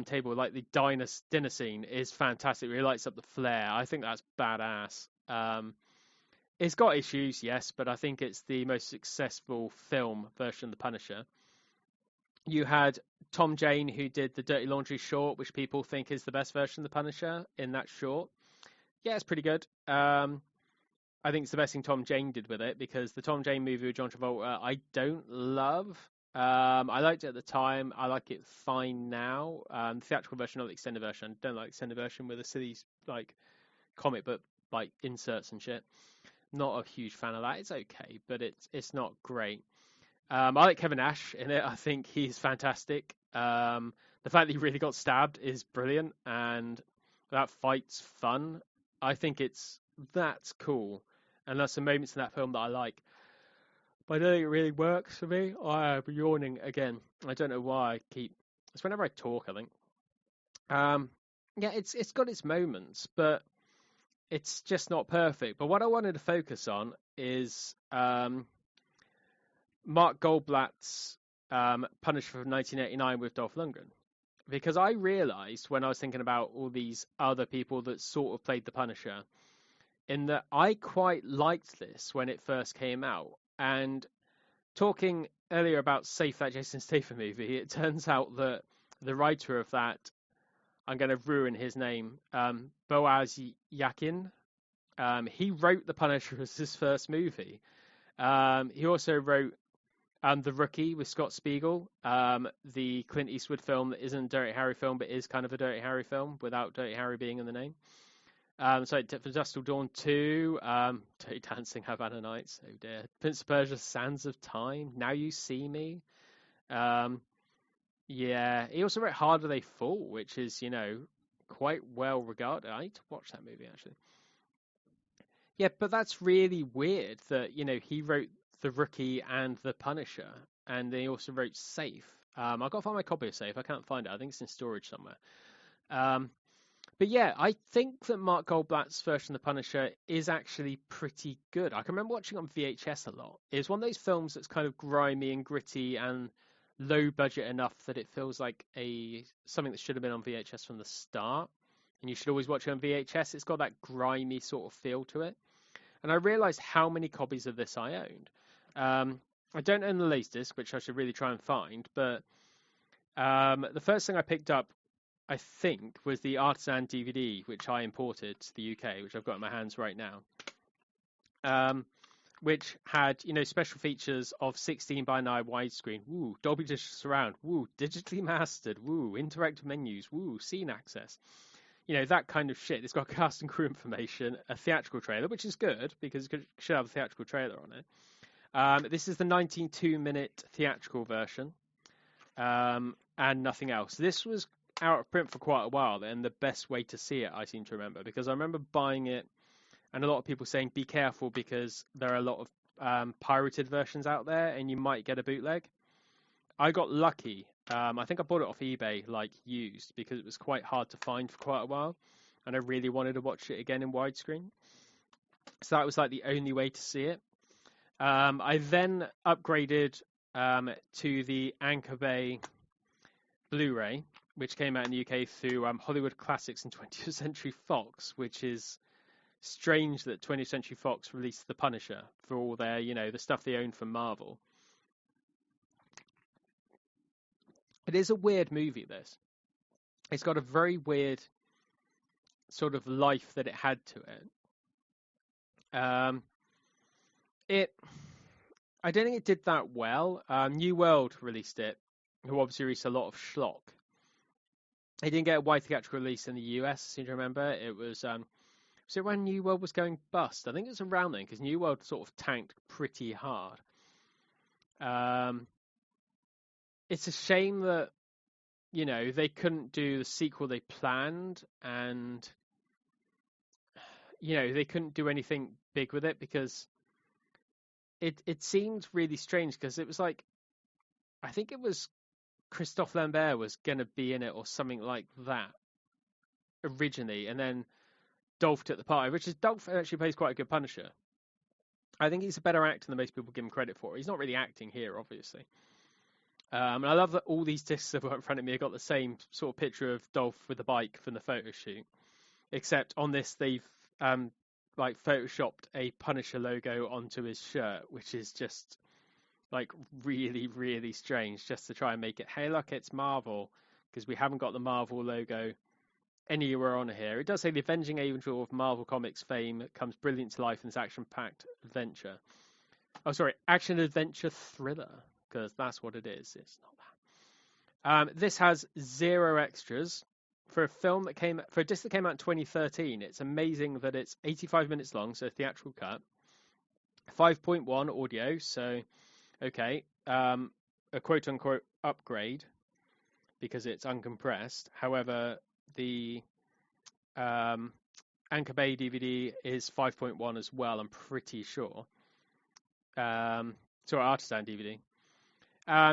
table, like the dinner scene is fantastic. It really lights up the flare. I think that's badass. It's got issues, yes, but I think it's the most successful film version of the Punisher. You had Tom Jane, who did the Dirty Laundry short, which people think is the best version of the Punisher in that short. Yeah, it's pretty good. I think it's the best thing Tom Jane did with it, because the Tom Jane movie with John Travolta, I don't love. I liked it at the time. I like it fine now. The theatrical version, not the extended version. I don't like the extended version with the silly comic book inserts and shit. Not a huge fan of that. It's okay, but it's not great. I like Kevin Nash in it. I think he's fantastic. The fact that he really got stabbed is brilliant, and that fight's fun. I think that's cool, and there's some moments in that film that I like. But I don't think it really works for me. I'm yawning again. I don't know why it's whenever I talk, I think. Yeah, it's got its moments, but it's just not perfect. But what I wanted to focus on is Mark Goldblatt's Punisher from 1989 with Dolph Lundgren. Because I realised when I was thinking about all these other people that sort of played the Punisher, in that I quite liked this when it first came out. And talking earlier about Safe, that Jason Statham movie, it turns out that the writer of that, I'm going to ruin his name, Boaz Yakin, he wrote The Punisher as his first movie. He also wrote The Rookie with Scott Spiegel, the Clint Eastwood film that isn't a Dirty Harry film, but is kind of a Dirty Harry film without Dirty Harry being in the name. So for Dust Till Dawn 2, Dirty Dancing, Havana Nights, oh dear. Prince of Persia, Sands of Time, Now You See Me. Yeah, he also wrote Harder They Fall, which is, quite well regarded. I need to watch that movie, actually. Yeah, but that's really weird that, he wrote The Rookie and The Punisher, and he also wrote Safe. I've got to find my copy of Safe. I can't find it. I think it's in storage somewhere. But yeah, I think that Mark Goldblatt's version of The Punisher is actually pretty good. I can remember watching it on VHS a lot. It's one of those films that's kind of grimy and gritty and low budget enough that it feels like something that should have been on VHS from the start. And you should always watch it on VHS. It's got that grimy sort of feel to it. And I realised how many copies of this I owned. I don't own the Laserdisc, which I should really try and find. But the first thing I picked up, I think, was the Artisan DVD, which I imported to the UK, which I've got in my hands right now. Which had, special features of 16:9 widescreen, woo, Dolby Digital Surround, woo, digitally mastered, woo, interactive menus, woo, scene access. That kind of shit. It's got cast and crew information, a theatrical trailer, which is good because it should have a theatrical trailer on it. This is the 19.2-minute theatrical version, and nothing else. This was out of print for quite a while, and the best way to see it, I seem to remember, because I remember buying it, and a lot of people saying, be careful because there are a lot of pirated versions out there, and you might get a bootleg. I got lucky I think I bought it off eBay, like used, because it was quite hard to find for quite a while, and I really wanted to watch it again in widescreen. So that was like the only way to see it. I then upgraded to the Anchor Bay Blu-ray, which came out in the UK through Hollywood Classics and 20th Century Fox, which is strange that 20th Century Fox released The Punisher for all their, the stuff they own from Marvel. It is a weird movie, this. It's got a very weird sort of life that it had to it. I don't think it did that well. New World released it, who obviously released a lot of schlock. It didn't get a wide theatrical release in the US, I seem to remember. It was it when New World was going bust? I think it was around then, because New World sort of tanked pretty hard. It's a shame that, they couldn't do the sequel they planned, and, they couldn't do anything big with it, because it seemed really strange, because it was like, I think it was Christophe Lambert was going to be in it or something like that originally, and then Dolph took the part, which is Dolph actually plays quite a good Punisher. I think he's a better actor than most people give him credit for. He's not really acting here, obviously. And I love that all these discs that were in front of me have got the same sort of picture of Dolph with the bike from the photo shoot, except on this they've like photoshopped a Punisher logo onto his shirt, which is just like really, really strange, just to try and make it, hey, look, it's Marvel, because we haven't got the Marvel logo anywhere on here. It does say the avenging angel of Marvel Comics fame comes brilliant to life in this action-packed adventure. Oh, sorry, action-adventure thriller, because that's what it is. It's not that. This has 0 extras. For a film for a disc that came out in 2013, it's amazing that it's 85 minutes long, so theatrical cut. 5.1 audio, so okay, a quote-unquote upgrade because it's uncompressed. However, the Anchor Bay DVD is 5.1 as well, I'm pretty sure. Sorry, Artisan DVD.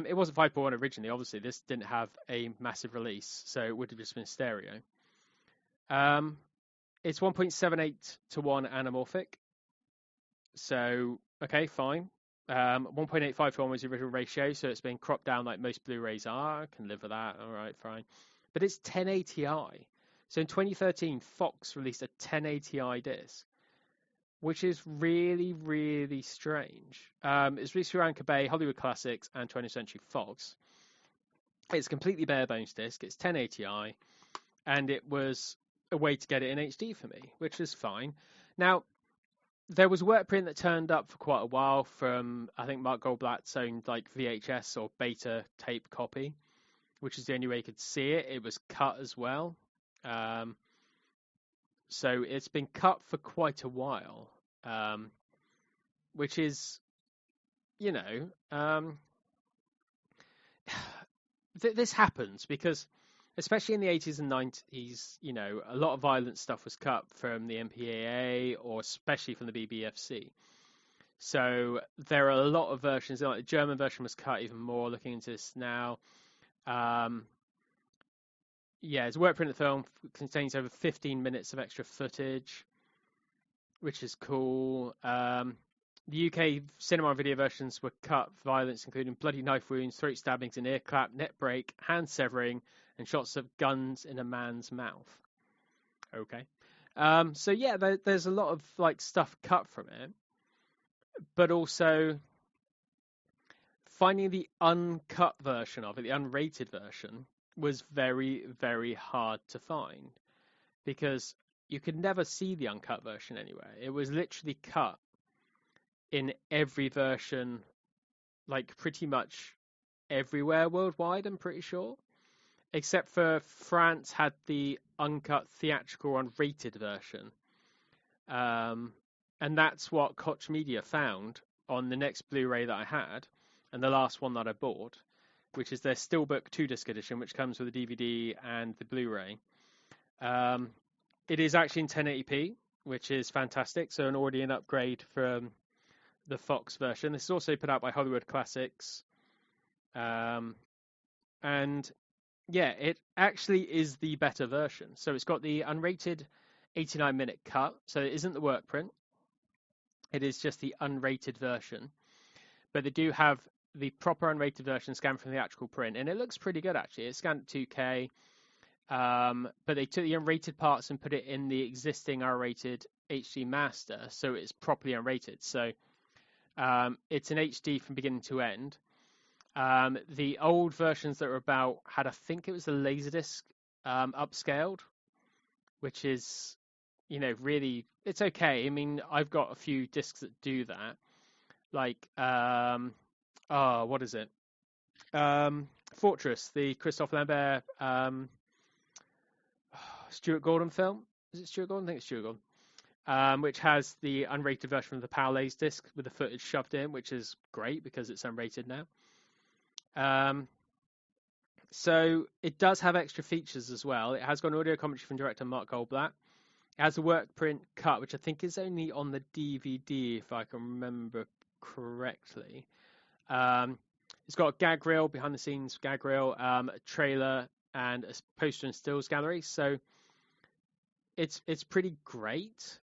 It wasn't 5.1 originally, obviously. This didn't have a massive release, so it would have just been stereo. It's 1.78 to 1 anamorphic. So, okay, fine. 1.85 to 1 was the original ratio, so it's been cropped down like most Blu-rays are. I can live with that. All right, fine. But it's 1080i. So in 2013, Fox released a 1080i disc, which is really, really strange. It's released through Anchor Bay, Hollywood Classics, and 20th Century Fox. It's a completely bare bones disc. It's 1080i, and it was a way to get it in HD for me, which is fine. Now, there was a work print that turned up for quite a while from, I think, Mark Goldblatt's own like VHS or beta tape copy, which is the only way you could see it. It was cut as well. So it's been cut for quite a while, which is, this happens because, especially in the 80s and 90s, a lot of violent stuff was cut from the MPAA or especially from the BBFC. So there are a lot of versions. Like the German version was cut even more, looking into this now. It's a work print of the film, contains over 15 minutes of extra footage, which is cool. The UK cinema and video versions were cut for violence, including bloody knife wounds, throat stabbings, an ear clap, neck break, hand severing, and shots of guns in a man's mouth. Okay. There's a lot of like stuff cut from it, but also finding the uncut version of it, the unrated version, was very, very hard to find because you could never see the uncut version anywhere. It was literally cut in every version, like pretty much everywhere worldwide, I'm pretty sure. Except for France had the uncut theatrical unrated version. And that's what Koch Media found on the next Blu-ray that I had, and the last one that I bought, which is their Steelbook 2-disc edition, which comes with the DVD and the Blu-ray. It is actually in 1080p, which is fantastic, so an audio upgrade from the Fox version. This is also put out by Hollywood Classics. And yeah, it actually is the better version. So it's got the unrated 89-minute cut. So it isn't the work print. It is just the unrated version. But they do have the proper unrated version scanned from the actual print. And it looks pretty good, actually. It's scanned at 2K. But they took the unrated parts and put it in the existing R-rated HD master. So it's properly unrated. So it's an HD from beginning to end. The old versions that were about had, I think it was a Laserdisc upscaled, which is, really, it's okay. I mean, I've got a few discs that do that. Like, what is it? Fortress, the Christophe Lambert, Stuart Gordon film. Is it Stuart Gordon? I think it's Stuart Gordon. Which has the unrated version of the PAL Laserdisc with the footage shoved in, which is great because it's unrated now. So it does have extra features as well. It has got an audio commentary from director Mark Goldblatt. It has a work print cut, which I think is only on the DVD, if I can remember correctly. It's got a gag reel, behind the scenes gag reel, a trailer, and a poster and stills gallery. So it's pretty great.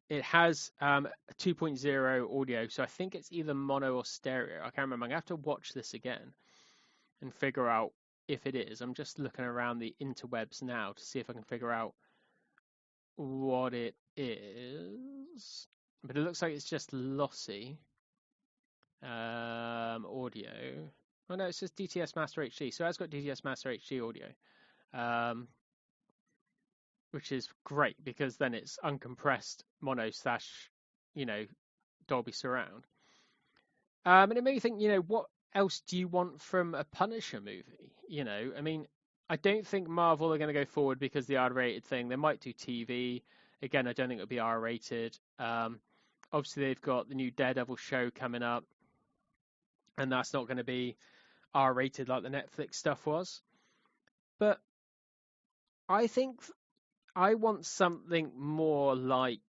It has a 2.0 audio, so I think it's either mono or stereo. I can't remember. I'm going to have to watch this again and figure out if it is. I'm just looking around the interwebs now to see if I can figure out what it is. But it looks like it's just lossy audio. Oh no, it says DTS Master HD. So it's got DTS Master HD audio. Which is great because then it's uncompressed mono / Dolby Surround. And it made me think, what else do you want from a Punisher movie? I mean, I don't think Marvel are going to go forward because the R-rated thing. They might do TV. Again, I don't think it'll be R-rated. Obviously, they've got the new Daredevil show coming up, and that's not going to be R-rated like the Netflix stuff was. But I think I want something more like,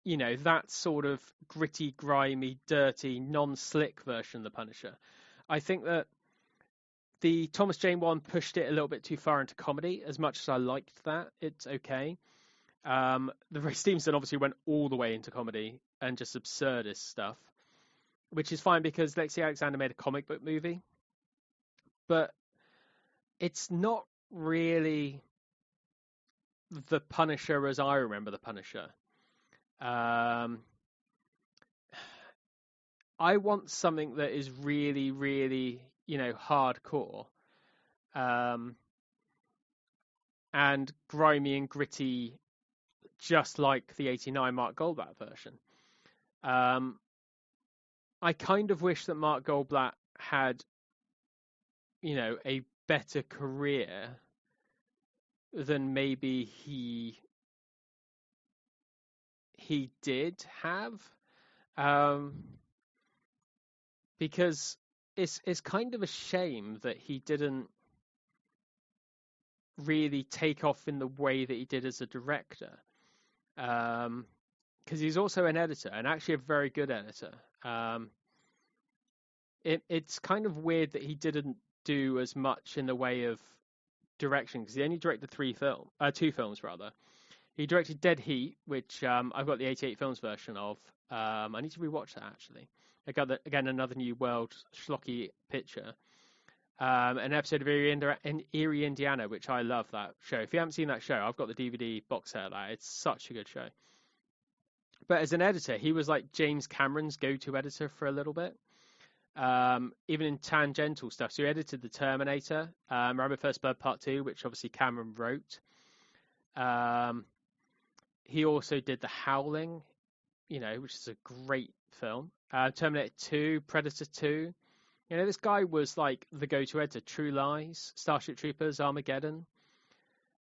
that sort of gritty, grimy, dirty, non-slick version of the Punisher. I think that the Thomas Jane one pushed it a little bit too far into comedy. As much as I liked that, it's okay. The Ray Stevenson obviously went all the way into comedy and just absurdist stuff, which is fine because Lexi Alexander made a comic book movie. But it's not really the Punisher as I remember the Punisher. I want something that is really, really, hardcore, and grimy and gritty, just like the '89 Mark Goldblatt version. I kind of wish that Mark Goldblatt had, a better career than maybe he did have, because it's kind of a shame that he didn't really take off in the way that he did as a director, because he's also an editor, and actually a very good editor. It's kind of weird that he didn't do as much in the way of direction, because he only directed 2 films rather. He directed Dead Heat, which I've got the 88 films version of. I need to rewatch that actually. I got again another New World schlocky picture. An episode of Erie, Indiana, which I love that show. If you haven't seen that show, I've got the DVD box set of that. It's such a good show. But as an editor, he was like James Cameron's go-to editor for a little bit. Even in tangential stuff. So he edited The Terminator, Rambo First Blood Part 2, which obviously Cameron wrote. He also did The Howling, which is a great film. Terminator 2, Predator 2. This guy was like the go-to editor. True Lies, Starship Troopers, Armageddon.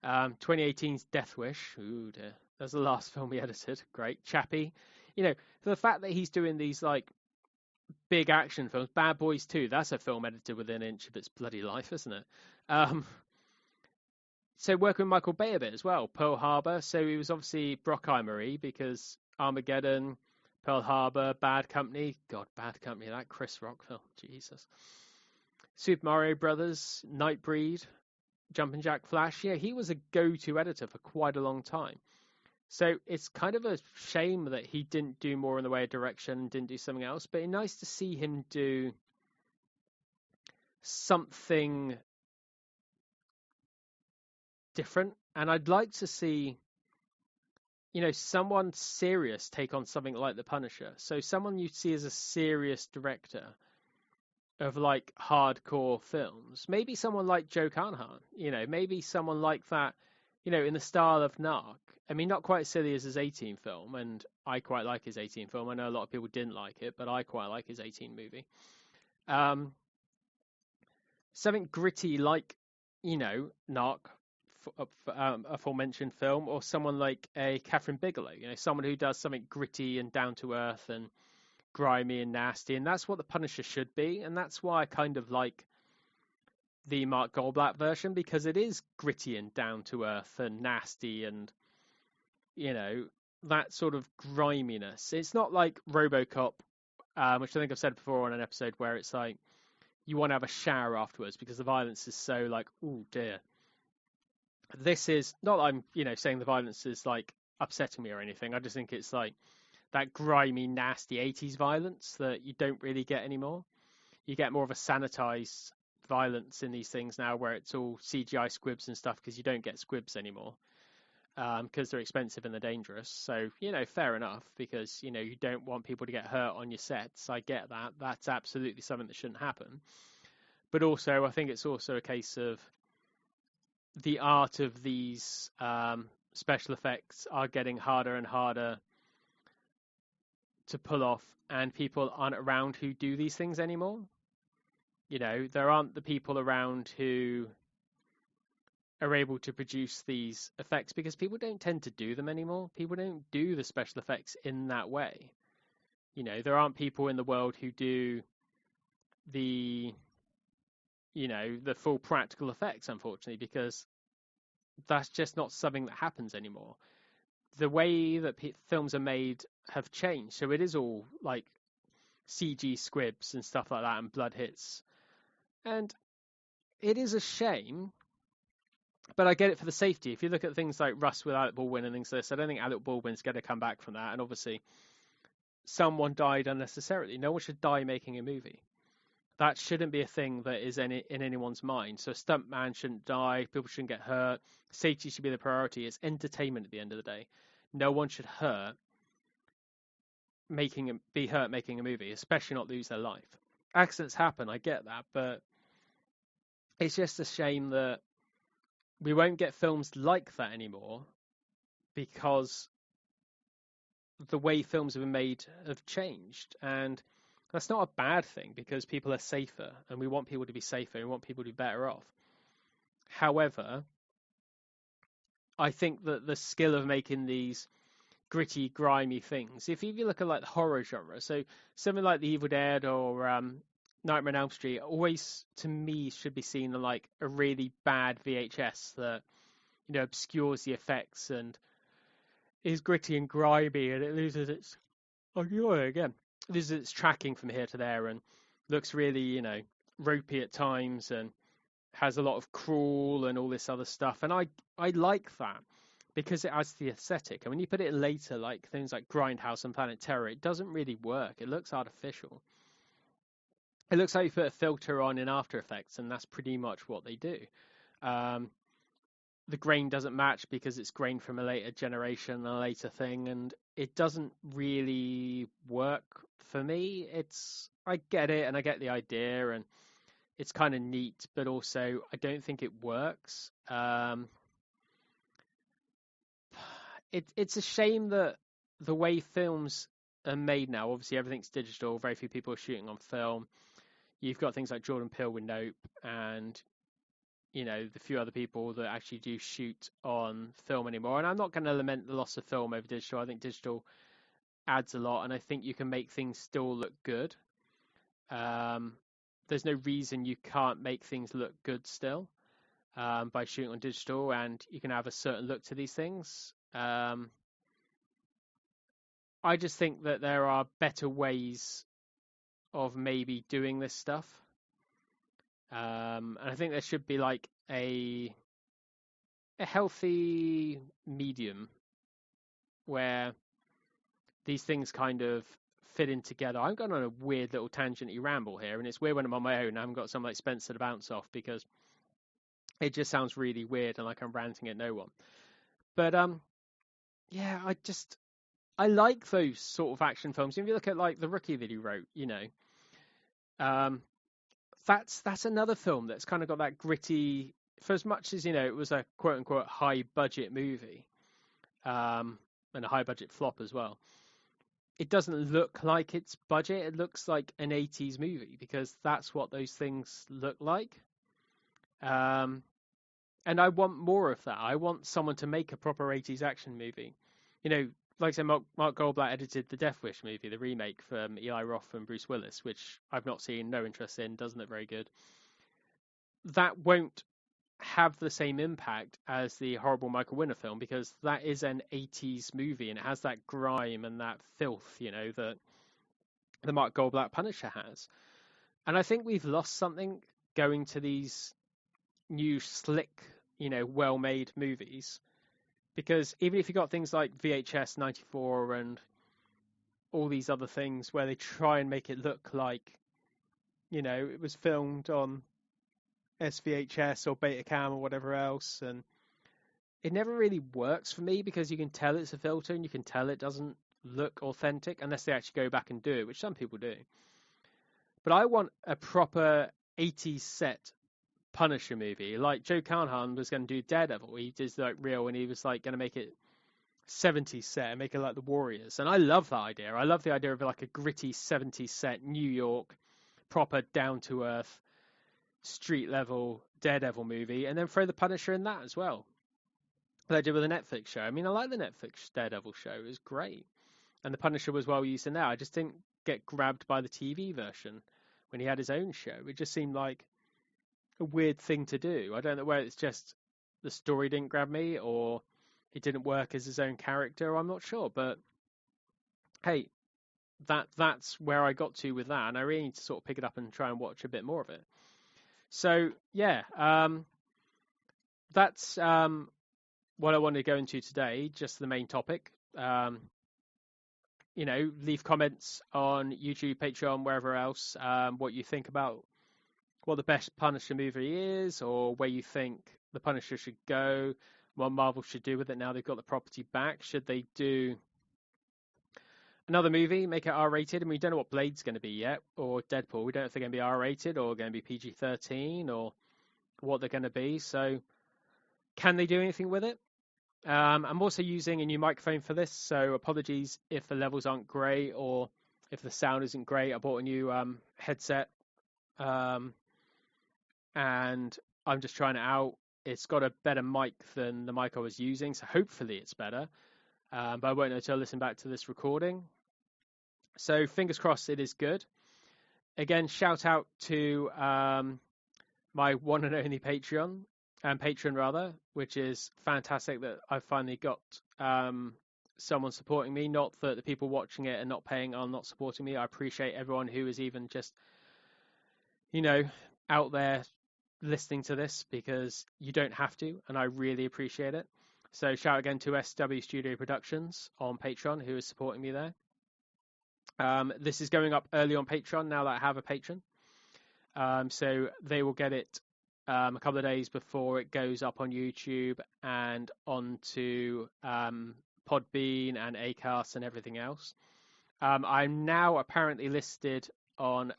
2018's Death Wish. Ooh dear. That's the last film he edited. Great. Chappie. The fact that he's doing these like big action films. Bad Boys 2, that's a film edited within an inch of its bloody life, isn't it? So working with Michael Bay a bit as well. Pearl Harbor. So he was obviously Brockheimer-y because Armageddon, Pearl Harbor, Bad Company. God, Bad Company, that Chris Rock film. Jesus. Super Mario Brothers, Nightbreed, Jumpin' Jack Flash. Yeah, he was a go-to editor for quite a long time. So it's kind of a shame that he didn't do more in the way of direction and didn't do something else. But it's nice to see him do something different. And I'd like to see, someone serious take on something like The Punisher. So someone you see as a serious director of like hardcore films. Maybe someone like Joe Carnahan, maybe someone like that, in the style of Narc. I mean, not quite as silly as his 18 film, and I quite like his 18 film. I know a lot of people didn't like it, but I quite like his 18 movie. Um, Something gritty like, Narc, aforementioned film, or someone like a Catherine Bigelow, someone who does something gritty and down to earth and grimy and nasty, and that's what the Punisher should be, and that's why I kind of like the Mark Goldblatt version, because it is gritty and down to earth and nasty and that sort of griminess. It's not like RoboCop, which I think I've said before on an episode, where it's like you want to have a shower afterwards because the violence is so like, oh dear. This is not that I'm saying the violence is like upsetting me or anything. I just think it's like that grimy, nasty 80s violence that you don't really get anymore. You get more of a sanitized violence in these things now, where it's all CGI squibs and stuff, because you don't get squibs anymore, because they're expensive and they're dangerous. So, fair enough, because, you don't want people to get hurt on your sets. I get that. That's absolutely something that shouldn't happen. But also, I think it's also a case of the art of these special effects are getting harder and harder to pull off, and people aren't around who do these things anymore. There aren't the people around who are able to produce these effects, because people don't tend to do them anymore. People don't do the special effects in that way. There aren't people in the world who do the full practical effects, unfortunately, because that's just not something that happens anymore. The way that films are made have changed, so it is all like CG squibs and stuff like that, and blood hits, and it is a shame. But I get it for the safety. If you look at things like Rust with Alec Baldwin and things like this, I don't think Alec Baldwin's going to come back from that. And obviously, someone died unnecessarily. No one should die making a movie. That shouldn't be a thing that is in anyone's mind. So a stuntman shouldn't die. People shouldn't get hurt. Safety should be the priority. It's entertainment at the end of the day. No one should be hurt making a movie, especially not lose their life. Accidents happen, I get that, but it's just a shame that we won't get films like that anymore, because the way films have been made have changed. And that's not a bad thing, because people are safer, and we want people to be safer, and we want people to be better off. However, I think that the skill of making these gritty, grimy things, if you look at like the horror genre, so something like The Evil Dead or Nightmare on Elm Street, always to me should be seen on like a really bad VHS that obscures the effects and is gritty and grimy, and it loses its loses its tracking from here to there, and looks really ropey at times, and has a lot of crawl and all this other stuff. And I like that, because it adds to the aesthetic. And when you put it later, like things like Grindhouse and Planet Terror, it doesn't really work. It looks artificial. It looks like you put a filter on in After Effects, and that's pretty much what they do. The grain doesn't match because it's grain from a later generation, a later thing, and it doesn't really work for me. I get it, and I get the idea, and it's kind of neat, but also I don't think it works. It's a shame that the way films are made now, obviously everything's digital, very few people are shooting on film. You've got things like Jordan Peele with Nope, and the few other people that actually do shoot on film anymore. And I'm not going to lament the loss of film over digital. I think digital adds a lot, and I think you can make things still look good. There's no reason you can't make things look good still by shooting on digital, and you can have a certain look to these things. I just think that there are better ways of maybe doing this stuff. And I think there should be like a healthy medium where these things kind of fit in together. I'm going on a weird little tangenty ramble here, and it's weird when I'm on my own. I haven't got someone like Spencer to bounce off because it just sounds really weird and like I'm ranting at no one. But yeah, I like those sort of action films. If you look at like The Rookie that he wrote, um, that's another film that's kind of got that gritty. For as much as it was a quote unquote high budget movie, and a high budget flop as well. It doesn't look like it's budget. It looks like an 80s movie because that's what those things look like. And I want more of that. I want someone to make a proper 80s action movie. Like I said, Mark Goldblatt edited the Death Wish movie, the remake from Eli Roth and Bruce Willis, which I've not seen, no interest in, doesn't look very good. That won't have the same impact as the horrible Michael Winner film because that is an 80s movie and it has that grime and that filth, that the Mark Goldblatt Punisher has. And I think we've lost something going to these new slick, well-made movies, because even if you got things like VHS 94 and all these other things where they try and make it look like, it was filmed on SVHS or Betacam or whatever else, and it never really works for me because you can tell it's a filter and you can tell it doesn't look authentic unless they actually go back and do it, which some people do. But I want a proper 80s set Punisher movie. Like Joe Carnahan was going to do Daredevil. He did like real and he was like going to make it 70s set and make it like the Warriors. And I love that idea. I love the idea of like a gritty 70s set, New York, proper down to earth, street level Daredevil movie, and then throw the Punisher in that as well. They did with the Netflix show. I mean, I like the Netflix Daredevil show. It was great. And the Punisher was well used in there. I just didn't get grabbed by the TV version when he had his own show. It just seemed like a weird thing to do. I don't know whether it's just the story didn't grab me or it didn't work as his own character. I'm not sure. But hey, that's where I got to with that. And I really need to sort of pick it up and try and watch a bit more of it. So, yeah, that's what I wanted to go into today, just the main topic. Leave comments on YouTube, Patreon, wherever else, what you think about what the best Punisher movie is, or where you think the Punisher should go, what Marvel should do with it now they've got the property back. Should they do another movie, make it R-rated? And we don't know what Blade's going to be yet, or Deadpool. We don't know if they're going to be R-rated or going to be PG-13 or what they're going to be. So can they do anything with it? I'm also using a new microphone for this, so apologies if the levels aren't great or if the sound isn't great. I bought a new headset, and I'm just trying it out. It's got a better mic than the mic I was using, so hopefully it's better. But I won't know until I listen back to this recording. So fingers crossed it is good. Again, shout out to my one and only patron, which is fantastic that I finally got someone supporting me. Not that the people watching it and not paying are not supporting me. I appreciate everyone who is even just, out there listening to this, because you don't have to, and I really appreciate it. So shout again to SW Studio Productions on Patreon, who is supporting me there. This is going up early on Patreon now that I have a patron. So they will get it a couple of days before it goes up on YouTube and onto Podbean and Acast and everything else. I'm now apparently listed on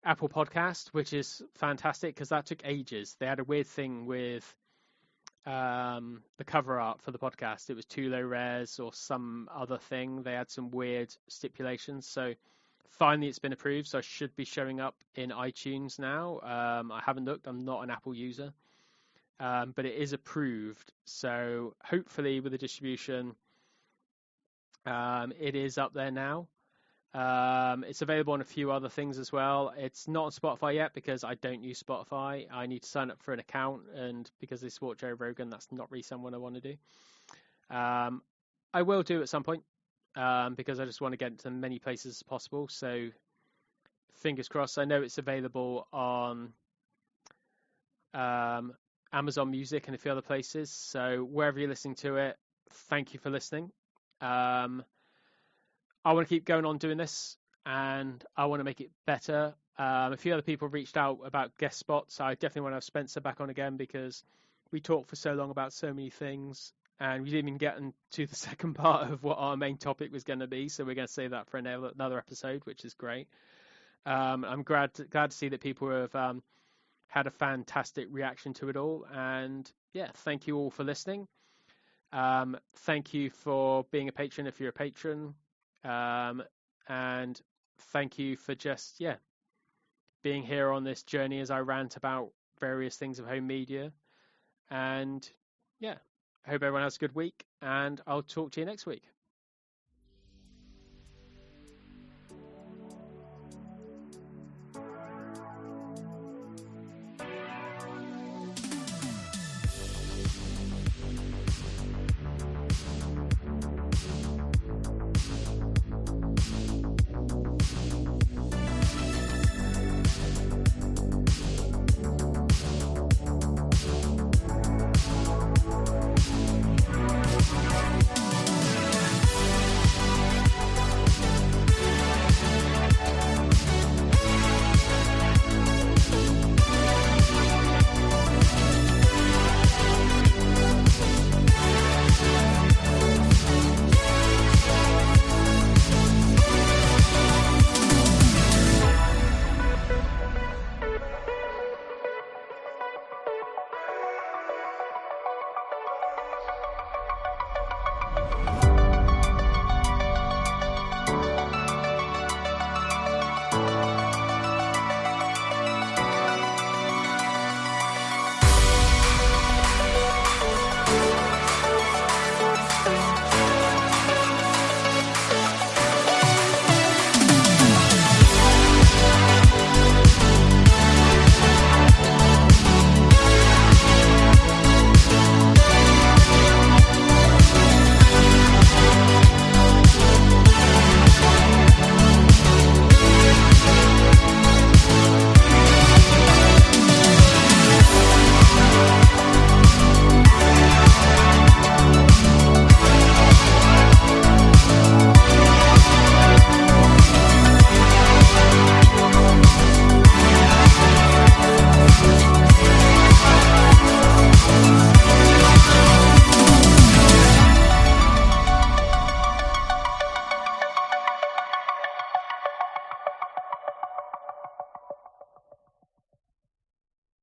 Apple Podcast, which is fantastic because that took ages. They had a weird thing with the cover art for the podcast. It was too low res or some other thing. They had some weird stipulations. So finally it's been approved, so I should be showing up in iTunes now. I haven't looked. I'm not an Apple user. But it is approved. So hopefully with the distribution, it is up there now. It's available on a few other things as well. It's not on Spotify yet because I don't use Spotify. I need to sign up for an account, and because they support Joe Rogan, that's not really something I want to do. I will do at some point because I just want to get into as many places as possible. So fingers crossed. I know it's available on Amazon Music and a few other places. So wherever you're listening to it, thank you for listening. I want to keep going on doing this, and I want to make it better. A few other people reached out about guest spots. I definitely want to have Spencer back on again, because we talked for so long about so many things, and we didn't even get into the second part of what our main topic was going to be. So we're going to save that for another episode, which is great. I'm glad to see that people have had a fantastic reaction to it all. And yeah, thank you all for listening. Thank you for being a patron if you're a patron. And thank you for just, being here on this journey as I rant about various things of home media. And I hope everyone has a good week, and I'll talk to you next week.